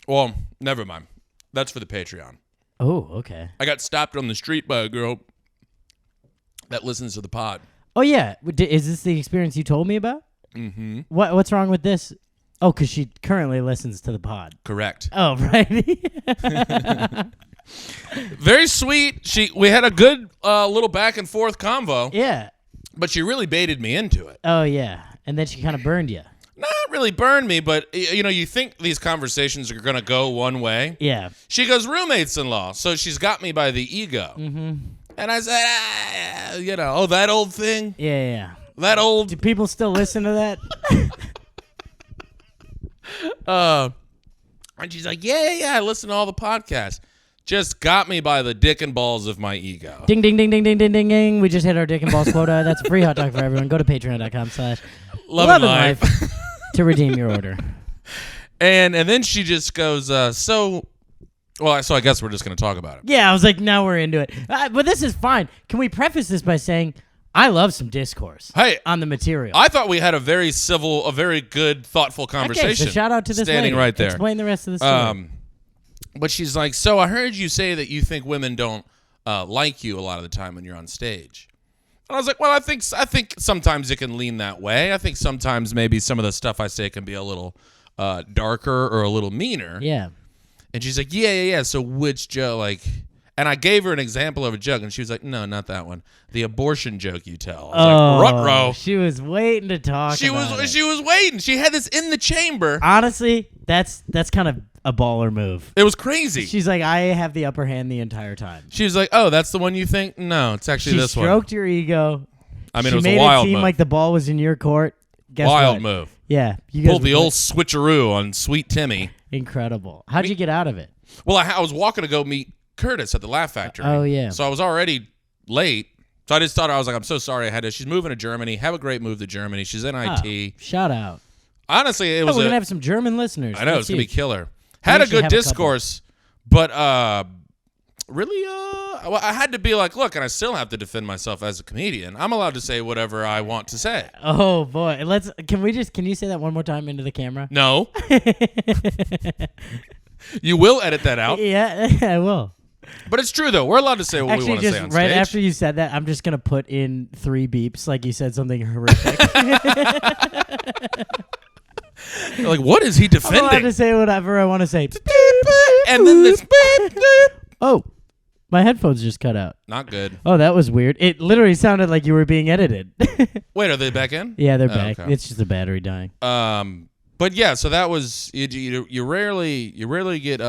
Well, never mind. That's for the Patreon. Oh, okay. I got stopped on the street by a girl that listens to the pod. Oh, yeah. Is this the experience you told me about? Mm-hmm. What's wrong with this? Oh, because she currently listens to the pod. Correct. Oh, right. Very sweet. We had a good little back and forth convo, Yeah. but she really baited me into it. Oh, yeah. And then she kind of burned you. Not really burned me, but you think these conversations are going to go one way. Yeah. She goes, roommates-in-law. So she's got me by the ego. Mm-hmm. And I said, that old thing? Yeah. That old... Do people still listen to that? And she's like, yeah, I listen to all the podcasts. Just got me by the dick and balls of my ego. Ding, ding, ding, ding, ding, ding, ding, ding. We just hit our dick and balls quota. That's a free hot dog for everyone. Go to patreon.com/Love and Life. to redeem your order. And then she just goes, so I guess we're just going to talk about it. Yeah, I was like, now we're into it. But this is fine. Can we preface this by saying I love some discourse on the material? I thought we had a very civil, a very good, thoughtful conversation. Okay, so shout out to this standing lady. right there. Explain the rest of the story. But she's like, so I heard you say that you think women don't like you a lot of the time when you're on stage. And I was like, well, I think sometimes it can lean that way. I think sometimes maybe some of the stuff I say can be a little darker or a little meaner. Yeah. And she's like, yeah. So which joke, like... And I gave her an example of a joke, and she was like, no, not that one. The abortion joke you tell. I was like, ruh-roh. She was waiting to talk about it. She was waiting. She had this in the chamber. Honestly, that's kind of a baller move. It was crazy. She's like, I have the upper hand the entire time. She was like, oh, that's the one you think? No, it's actually this one. She stroked your ego. I mean, she it was made a wild it seem move. like the ball was in your court. Guess Wild what? move. Yeah. You guys Pulled the were old switcheroo on Sweet Timmy. incredible. How'd you get out of it? Well, I was walking to go meet Curtis at the Laugh Factory. Oh, yeah. So I was already late. So I just thought, I was like, I'm so sorry I had to. She's moving to Germany. Have a great move to Germany. She's in IT. Shout out. Honestly, it was we're going to have some German listeners. I know, That's it's going to be huge. killer. Had a should good have a couple. discourse, but really, I had to be like, look, and I still have to defend myself as a comedian. I'm allowed to say whatever I want to say. Oh, boy. Can you say that one more time into the camera? No. You will edit that out. Yeah, I will. But it's true though. We're allowed to say what we Actually, want to say just on right stage. after you said that, I'm just gonna put in 3 beeps, like you said something horrific. Like, what is he I'm allowed defending? to say whatever I want to say. And then this. Oh, my headphones just cut out. Not good. Oh, that was weird. It literally sounded like you were being edited. Wait, are they back in? Yeah, they're Oh, back. okay. It's just the battery dying. But yeah, so that was you rarely get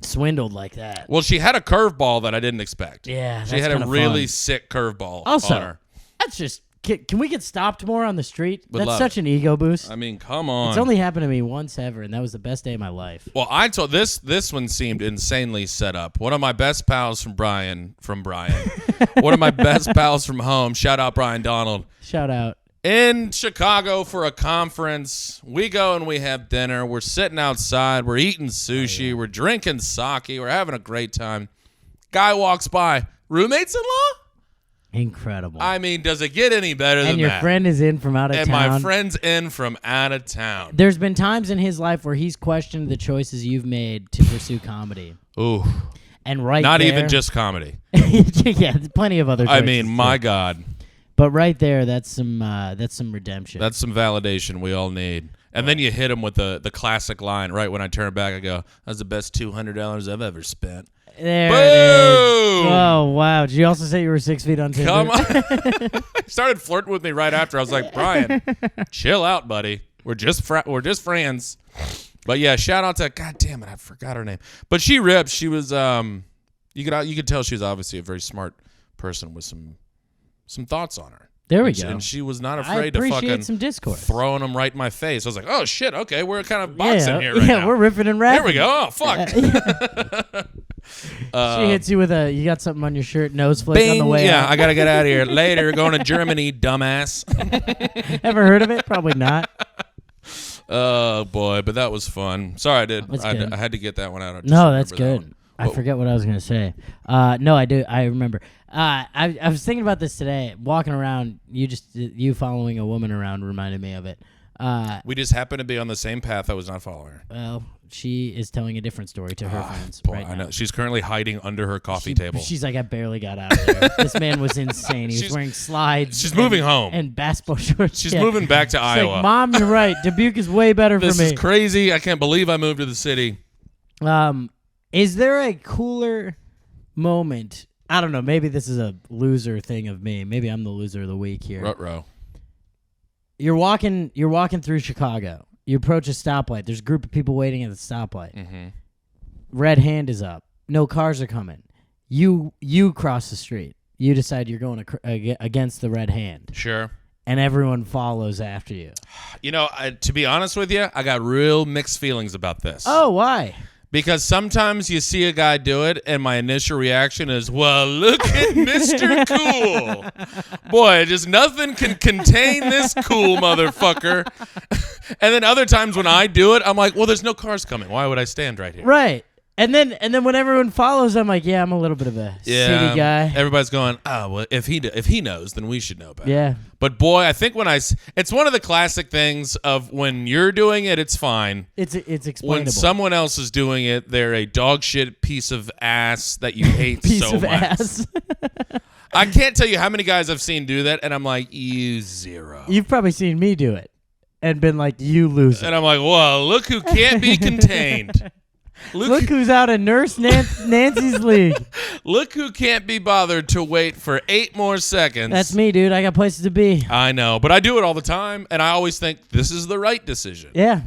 Swindled like that. Well, she had a curveball that I didn't expect. Yeah, she had a kinda really fun. sick curveball Also, on her. that's just. Can we get stopped more on the street? Would That's love such an ego boost. I mean, come on. It's only happened to me once ever, and that was the best day of my life. Well, I told this one seemed insanely set up. One of my best pals from Brian. One of my best pals from home. Shout out Brian Donald. Shout out. In Chicago for a conference. We go and we have dinner. We're sitting outside. We're eating sushi. We're drinking sake. We're having a great time. Guy walks by. Roommates-in-law? Incredible. I mean, does it get any better than that? And your friend is in from out of And town. my friend's in from out of town. There's been times in his life where he's questioned the choices you've made to pursue comedy. Ooh. And right Not there, even just comedy. yeah, plenty of other choices. I mean, my God. But right there, that's some redemption. That's some validation we all need. And then you hit him with the classic line right when I turn back. I go, "That's the best $200 I've ever spent." There Boom! it is. Oh, wow. Did you also say you were 6 feet on Tinder? Come on. He started flirting with me right after. I was like, "Brian, chill out, buddy. We're just friends." But yeah, shout out to God damn it, I forgot her name. But she ripped. She was you could tell she was obviously a very smart person with some thoughts on her. There we go. And she was not I afraid to appreciate fucking some discourse. throwing them right in my face. I was like, "Oh shit, okay, we're kind of boxing here right yeah, now." we're riffing and rapping. There we go. Oh fuck. She hits you with you got something on your shirt, nose flick on the Bing. way Yeah, out. I gotta get out of here. Later, going to Germany, dumbass. Ever heard of it? Probably not. Oh boy, but that was fun. Sorry, I did. That's I good. had to get that one out. I just No, that's remember that good. one. I forget what I was going to say. No, I do. I remember. I was thinking about this today. Walking around, you following a woman around reminded me of it. We just happened to be on the same path. I was not following her. Well, she is telling a different story to her friends Boy, right I now. know. She's currently hiding under her coffee table. She's like, I barely got out of there. This man was insane. He was She's- wearing slides. she's moving home. And basketball shorts. She's Yeah. moving back to She's Iowa. like, Mom, you're right. Dubuque is way better This for me. is crazy. I can't believe I moved to the city. Is there a cooler moment? I don't know. Maybe this is a loser thing of me. Maybe I'm the loser of the week here. Ruh-roh. You're walking through Chicago. You approach a stoplight. There's a group of people waiting at the stoplight. Mm-hmm. Red hand is up. No cars are coming. You cross the street. You decide you're going against the red hand, Sure. and everyone follows after you. You know, to be honest with you, I got real mixed feelings about this. Oh, why? Because sometimes you see a guy do it, and my initial reaction is, well, look at Mr. Cool. Boy, just nothing can contain this cool motherfucker. And then other times when I do it, I'm like, well, there's no cars coming. Why would I stand right here? Right. And then when everyone follows, I'm like, yeah, I'm a little bit of a city guy. Everybody's going, oh, well, if he knows, then we should know better. Yeah. But boy, I think it's one of the classic things of when you're doing it, it's fine. It's explainable. When someone else is doing it, they're a dog shit piece of ass that you hate piece so of much. ass. I can't tell you how many guys I've seen do that, and I'm like, you zero. You've probably seen me do it and been like, you loser. And I'm like, well, look who can't be contained. Look who's out of Nurse Nancy's league. Look who can't be bothered to wait for 8 more seconds. That's me, dude. I got places to be. I know, but I do it all the time, and I always think this is the right decision. Yeah.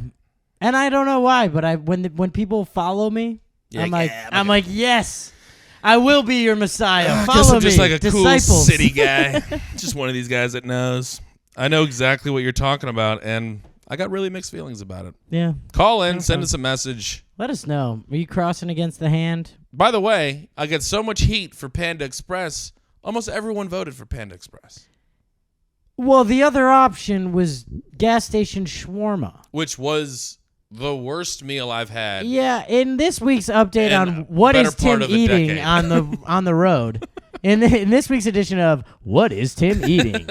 And I don't know why, but when people follow me, I'm like, yes, I will be your Messiah. I Follow guess I'm me, just like a cool disciples. city guy. Just one of these guys that knows. I know exactly what you're talking about, and I got really mixed feelings about it. Yeah. Call in, send us a message. Let us know. Are you crossing against the hand? By the way, I get so much heat for Panda Express. Almost everyone voted for Panda Express, Well, the other option was gas station shawarma. which was the worst meal I've had. Yeah, in this week's update And on what better is part Tim of the eating decade. on the road. In this week's edition of What is Tim Eating?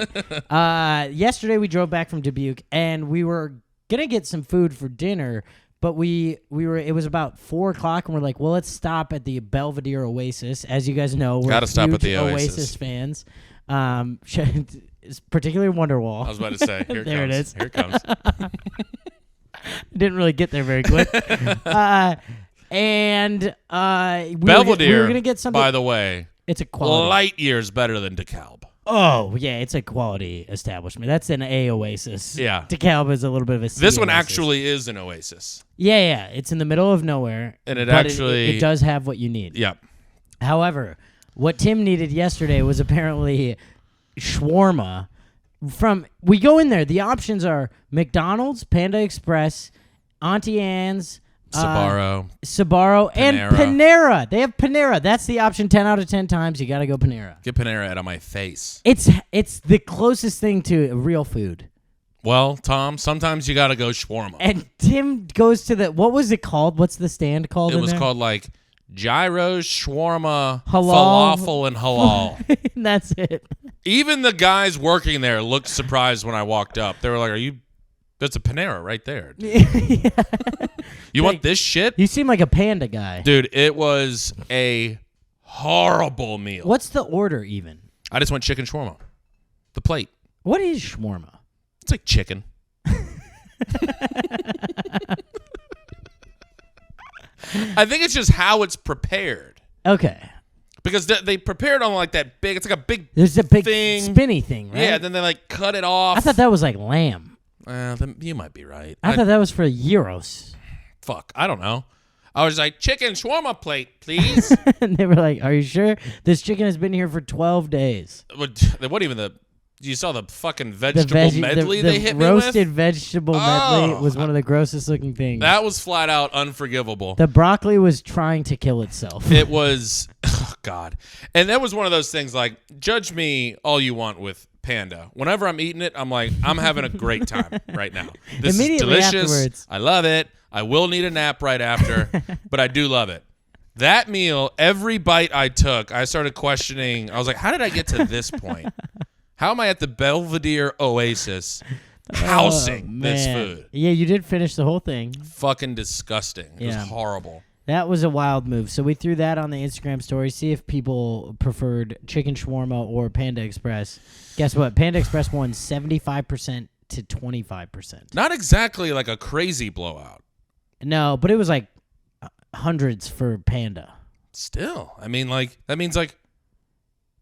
Yesterday we drove back from Dubuque and we were gonna get some food for dinner, But we were. It was about 4:00, and we're like, well, let's stop at the Belvedere Oasis. As you guys know, we're Gotta stop at huge the Oasis. fans. Particularly Wonderwall. I was about to say, here it There comes. it is. Here it comes. Didn't really get there very quick. Belvedere, we were gonna get something. by the way, It's a quality. light years better than DeKalb. Oh yeah, it's a quality establishment. That's an A Oasis. Yeah. DeKalb is a little bit of a C This one Oasis. actually is an oasis. Yeah. It's in the middle of nowhere, And it but actually- it does have what you need. Yep. However, what Tim needed yesterday was apparently shawarma. We go in there. The options are McDonald's, Panda Express, Auntie Anne's, Sbarro, and Panera. They have Panera. That's the option 10 out of 10 times. You got to go Panera. Get Panera out of my face. It's the closest thing to real food. Well, Tom, sometimes you got to go shawarma. And Tim goes to what was it called? What's the stand called? It in was there? called like gyros, shawarma, Halal. falafel, and halal. And that's it. Even the guys working there looked surprised when I walked up. They were like, that's a Panera right there. Dude. You want this shit? You seem like a Panda guy. Dude, it was a horrible meal. What's the order even? I just went chicken shawarma. The plate. What is shawarma? It's like chicken. I think it's just how it's prepared. Okay. Because they prepared on like that big, it's like a big There's a big thing. spinny thing, right? Yeah, then they like cut it off. I thought that was like lamb. Then you might be right. I thought that was for gyros. Fuck, I don't know. I was like, chicken shawarma plate, please. And they were like, are you sure? This chicken has been here for 12 days. What even you saw the fucking vegetable medley the they hit me roasted with? vegetable medley Oh. was one of the grossest looking things. That was flat out unforgivable. The broccoli was trying to kill itself. It was, oh God. And that was one of those things like, judge me all you want with Panda. Whenever I'm eating it, I'm like, I'm having a great time right now. This Immediately is delicious. afterwards. I love it. I will need a nap right after, but I do love it. That meal, every bite I took, I started questioning. I was like, how did I get to this point? How am I at the Belvedere Oasis housing this food? Yeah, you did finish the whole thing. Fucking disgusting. It was Yeah. horrible. That was a wild move. So we threw that on the Instagram story. See if people preferred chicken shawarma or Panda Express. Guess what? Panda Express won 75% to 25%. Not exactly like a crazy blowout. No, but it was like hundreds for Panda. Still, I mean, like that means like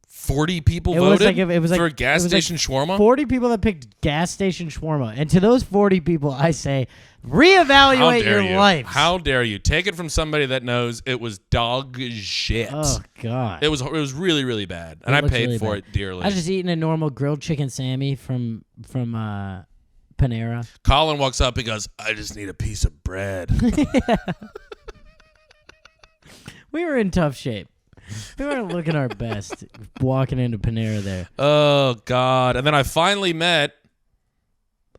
40 people It was voted like- it was like- for a gas it was like station shawarma. 40 people that picked gas station shawarma. And to those 40 people, I say, How reevaluate dare your you? life. How dare you? Take it from somebody that knows it was dog shit. Oh, God. It was really really bad, and It I looked paid really for bad. it dearly. I was just eating a normal grilled chicken Sammy from Panera. Colin walks up, he goes, "I just need a piece of bread." We were in tough shape. We weren't looking our best walking into Panera there. Oh God! And then I finally met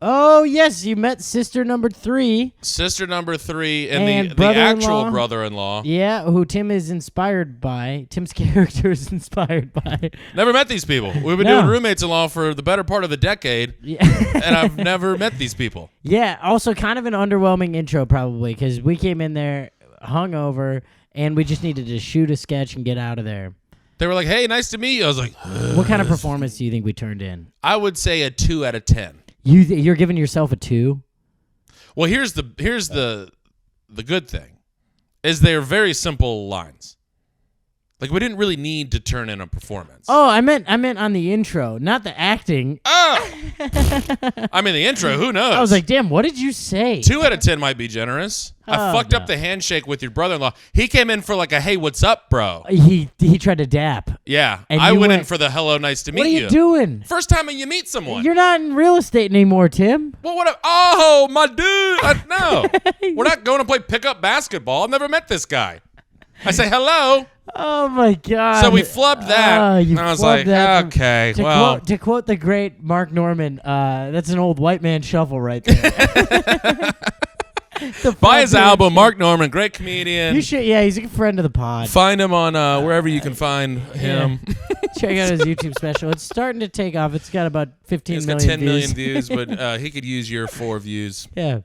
Oh, yes, you met sister number 3. sister number 3 and, And the brother-in-law. actual brother-in-law. Yeah, who Tim is inspired by. Tim's character is inspired by. Never met these people. We've been No. doing roommates-in-law for the better part of a decade, Yeah. and I've never met these people. Yeah, also kind of an underwhelming intro probably because we came in there hungover and we just needed to shoot a sketch and get out of there. They were like, "Hey, nice to meet you." I was like, What kind of performance do you think we turned in? I would say a 2 out of 10. You're giving yourself a 2? Well, here's the good thing, is they're very simple lines. Like we didn't really need to turn in a performance. Oh, I meant on the intro, not the acting. Oh! I mean, the intro. Who knows? I was like, damn, what did you say? 2 out of 10 might be generous. I Oh, fucked no. up the handshake with your brother-in-law. He came in for like a "Hey, what's up, bro?" He tried to dap. Yeah, And I you went in went, for the "Hello, nice to meet What are you doing? First time you meet someone. You're not in real estate anymore, Tim. Well, what? Oh, my dude! No, we're not going to play pickup basketball. I've never met this guy. I say hello. Oh my God! So we flubbed that. You And I was flubbed like, that from- okay, to well. quote, to quote the great Mark Norman, that's an old white man shuffle right there. Buy his flub album, man Mark Norman, great comedian. You should, yeah, he's a friend of the pod. Find him on wherever you can find him. Check out his YouTube special. It's starting to take off. It's got about 15 He's got million 10 million views. views, but he could use your 4 views. Yeah.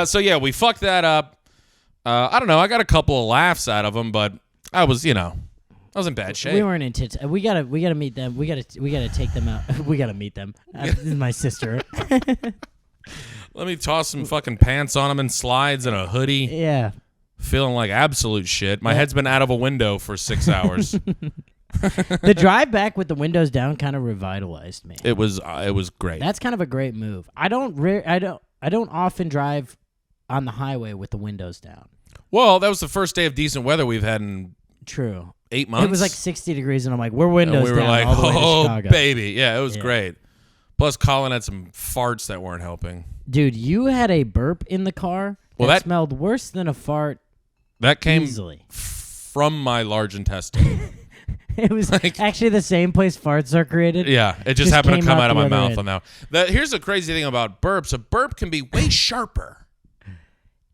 So yeah, we fucked that up. I don't know. I got a couple of laughs out of them, but I was in bad shape. We weren't into it. We gotta meet them. We gotta take them out. We gotta meet them. This is my sister. Let me toss some fucking pants on them and slides and a hoodie. Yeah. Feeling like absolute shit. My head's been out of a window for 6 hours. The drive back with the windows down kind of revitalized me. It was great. That's kind of a great move. I don't often drive on the highway with the windows down. Well, that was the first day of decent weather we've had in True. 8 months. It was like 60 degrees, and I'm like, we're windows and we were down like, all the way to oh, Chicago. baby. Yeah, it was great. Plus, Colin had some farts that weren't helping. Dude, you had a burp in the car that smelled worse than a fart. That came easily from my large intestine. It was actually the same place farts are created. Yeah, it just happened to come out of my mouth. End. Now, here's the crazy thing about burps. A burp can be way sharper.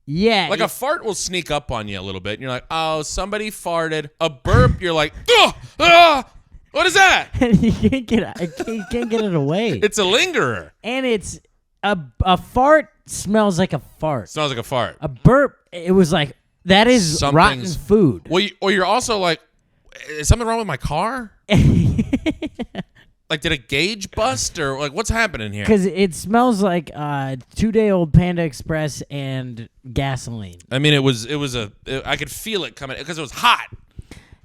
Yeah. Like a fart will sneak up on you a little bit, and you're like, oh, somebody farted. A burp, you're like, what is that? You can't get it away. It's a lingerer. And it's a fart smells like a fart. Smells like a fart. A burp, it was like, that is rotten food. Well, or you're also like, is something wrong with my car? Like, did a gauge bust, or like, what's happening here? Because it smells like 2-day-old Panda Express and gasoline. I mean, I could feel it coming because it was hot.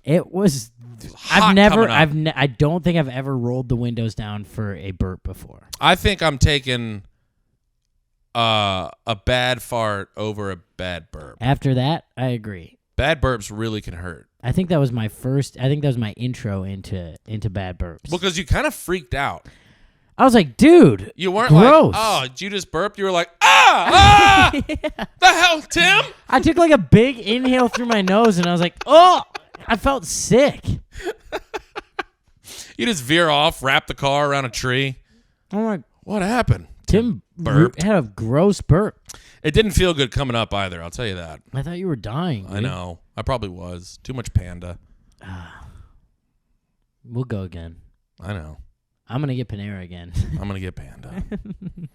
It was. I don't think I've ever rolled the windows down for a burp before. I think I'm taking a bad fart over a bad burp. After that, I agree. Bad burps really can hurt. I think that was my intro into bad burps. Because you kind of freaked out. I was like, dude, you weren't gross. like, oh, did you just burp? You were like, yeah. The hell, Tim? I took like a big inhale through my nose, and I was like, oh, I felt sick. You just veer off, wrap the car around a tree. I'm like, what happened? Tim burped. Had a gross burp. It didn't feel good coming up either, I'll tell you that. I thought you were dying. Dude. I know. I probably was. Too much Panda. We'll go again. I know. I'm going to get Panera again. I'm going to get Panda.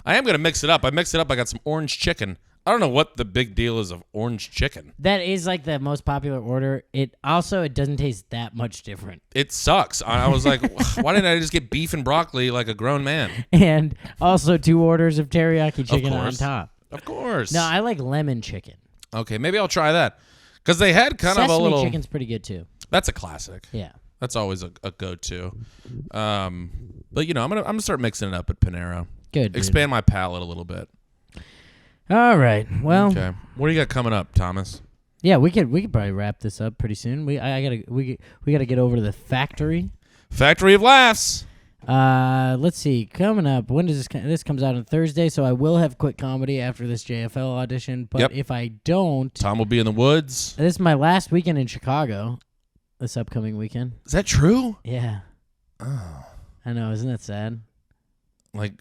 I am going to mix it up. I mixed it up. I got some orange chicken. I don't know what the big deal is of orange chicken. That is like the most popular order. It doesn't taste that much different. It sucks. I was like, why didn't I just get beef and broccoli like a grown man? And also 2 orders of teriyaki chicken on top. Of course. No, I like lemon chicken. Okay, maybe I'll try that. Because they had kind of a little... Sesame chicken's pretty good too. That's a classic. Yeah. That's always a go-to. But, I'm gonna start mixing it up at Panera. Good, dude. Expand my palate a little bit. All right. Well. Okay. What do you got coming up, Thomas? Yeah, we could probably wrap this up pretty soon. We gotta get over to the factory. Factory of Laughs. Let's see. Coming up, when does this comes out on Thursday? So I will have quick comedy after this JFL audition. But if I don't, Tom will be in the woods. This is my last weekend in Chicago. This upcoming weekend. Is that true? Yeah. Oh. I know. Isn't that sad? Like,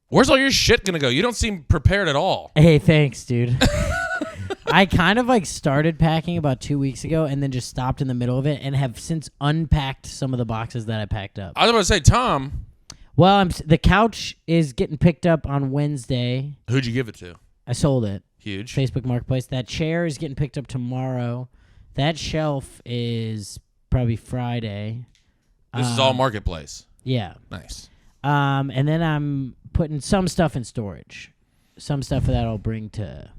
where's all your shit gonna go? You don't seem prepared at all. Hey, thanks, dude. I kind of started packing about 2 weeks ago and then just stopped in the middle of it and have since unpacked some of the boxes that I packed up. I was about to say, Tom. Well, the couch is getting picked up on Wednesday. Who'd you give it to? I sold it. Huge. Facebook Marketplace. That chair is getting picked up tomorrow. That shelf is probably Friday. This is all Marketplace. Yeah. Nice. And then I'm putting some stuff in storage. Some stuff that I'll bring to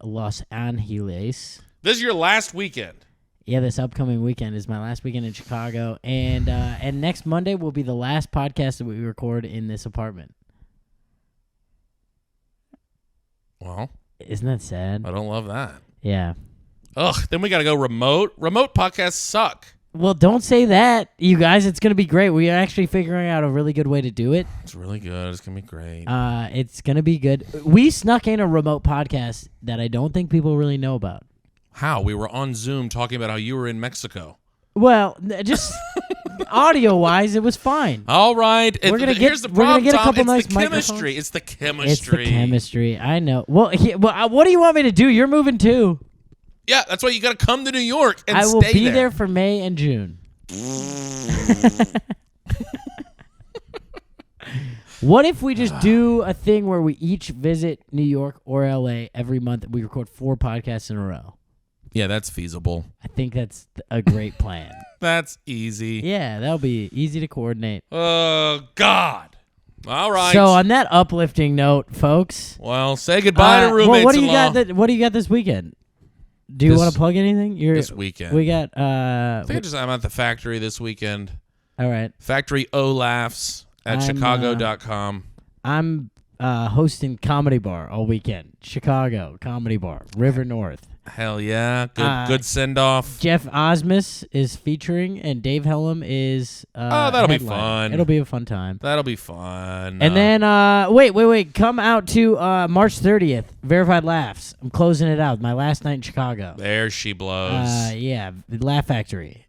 Los Angeles. This is your last weekend. Yeah, this upcoming weekend is my last weekend in Chicago, and next Monday will be the last podcast that we record in this apartment. Well, isn't that sad? I don't love that. Yeah. Ugh. Then we got to go remote. Remote podcasts suck. Well, don't say that, you guys. It's going to be great. We are actually figuring out a really good way to do it. It's really good. It's going to be great. It's going to be good. We snuck in a remote podcast that I don't think people really know about. How? We were on Zoom talking about how you were in Mexico. Well, just audio-wise, it was fine. All right. Here's the problem, get a Tom. couple It's nice the chemistry. microphones. It's the chemistry. It's the chemistry. I know. Well, what do you want me to do? You're moving too. Yeah, that's why you got to come to New York and I will stay be there for May and June. What if we just do a thing where we each visit New York or LA every month? We record 4 podcasts in a row. Yeah, that's feasible. I think that's a great plan. That's easy. Yeah, that'll be easy to coordinate. Oh, God. All right. So on that uplifting note, folks. Well, say goodbye to roommates. What do you got? What do you got this weekend? Do you want to plug anything? This weekend. We got. I'm at the factory this weekend. All right. Factory O Laughs at chicago.com. I'm hosting Comedy Bar all weekend. Chicago Comedy Bar, River North. Hell yeah. Good send-off. Jeff Osmus is featuring, and Dave Hellum is that'll be headlining. fun. It'll be a fun time. That'll be fun. And then, wait. Come out to March 30th, Verified Laughs. I'm closing it out. My last night in Chicago. There she blows. Yeah, Laugh Factory.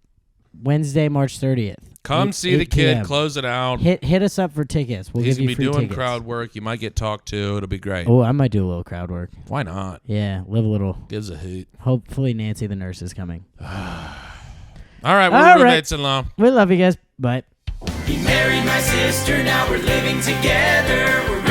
Wednesday, March 30th. Come see the kid. PM. Close it out. Hit us up for tickets. We'll He's give you going to free be doing tickets. crowd work. You might get talked to. It'll be great. Oh, I might do a little crowd work. Why not? Yeah, live a little. Gives a hoot. Hopefully Nancy the nurse is coming. All right, we're roommates-in-law. We love you guys. Bye. He married my sister, now we're living together. We're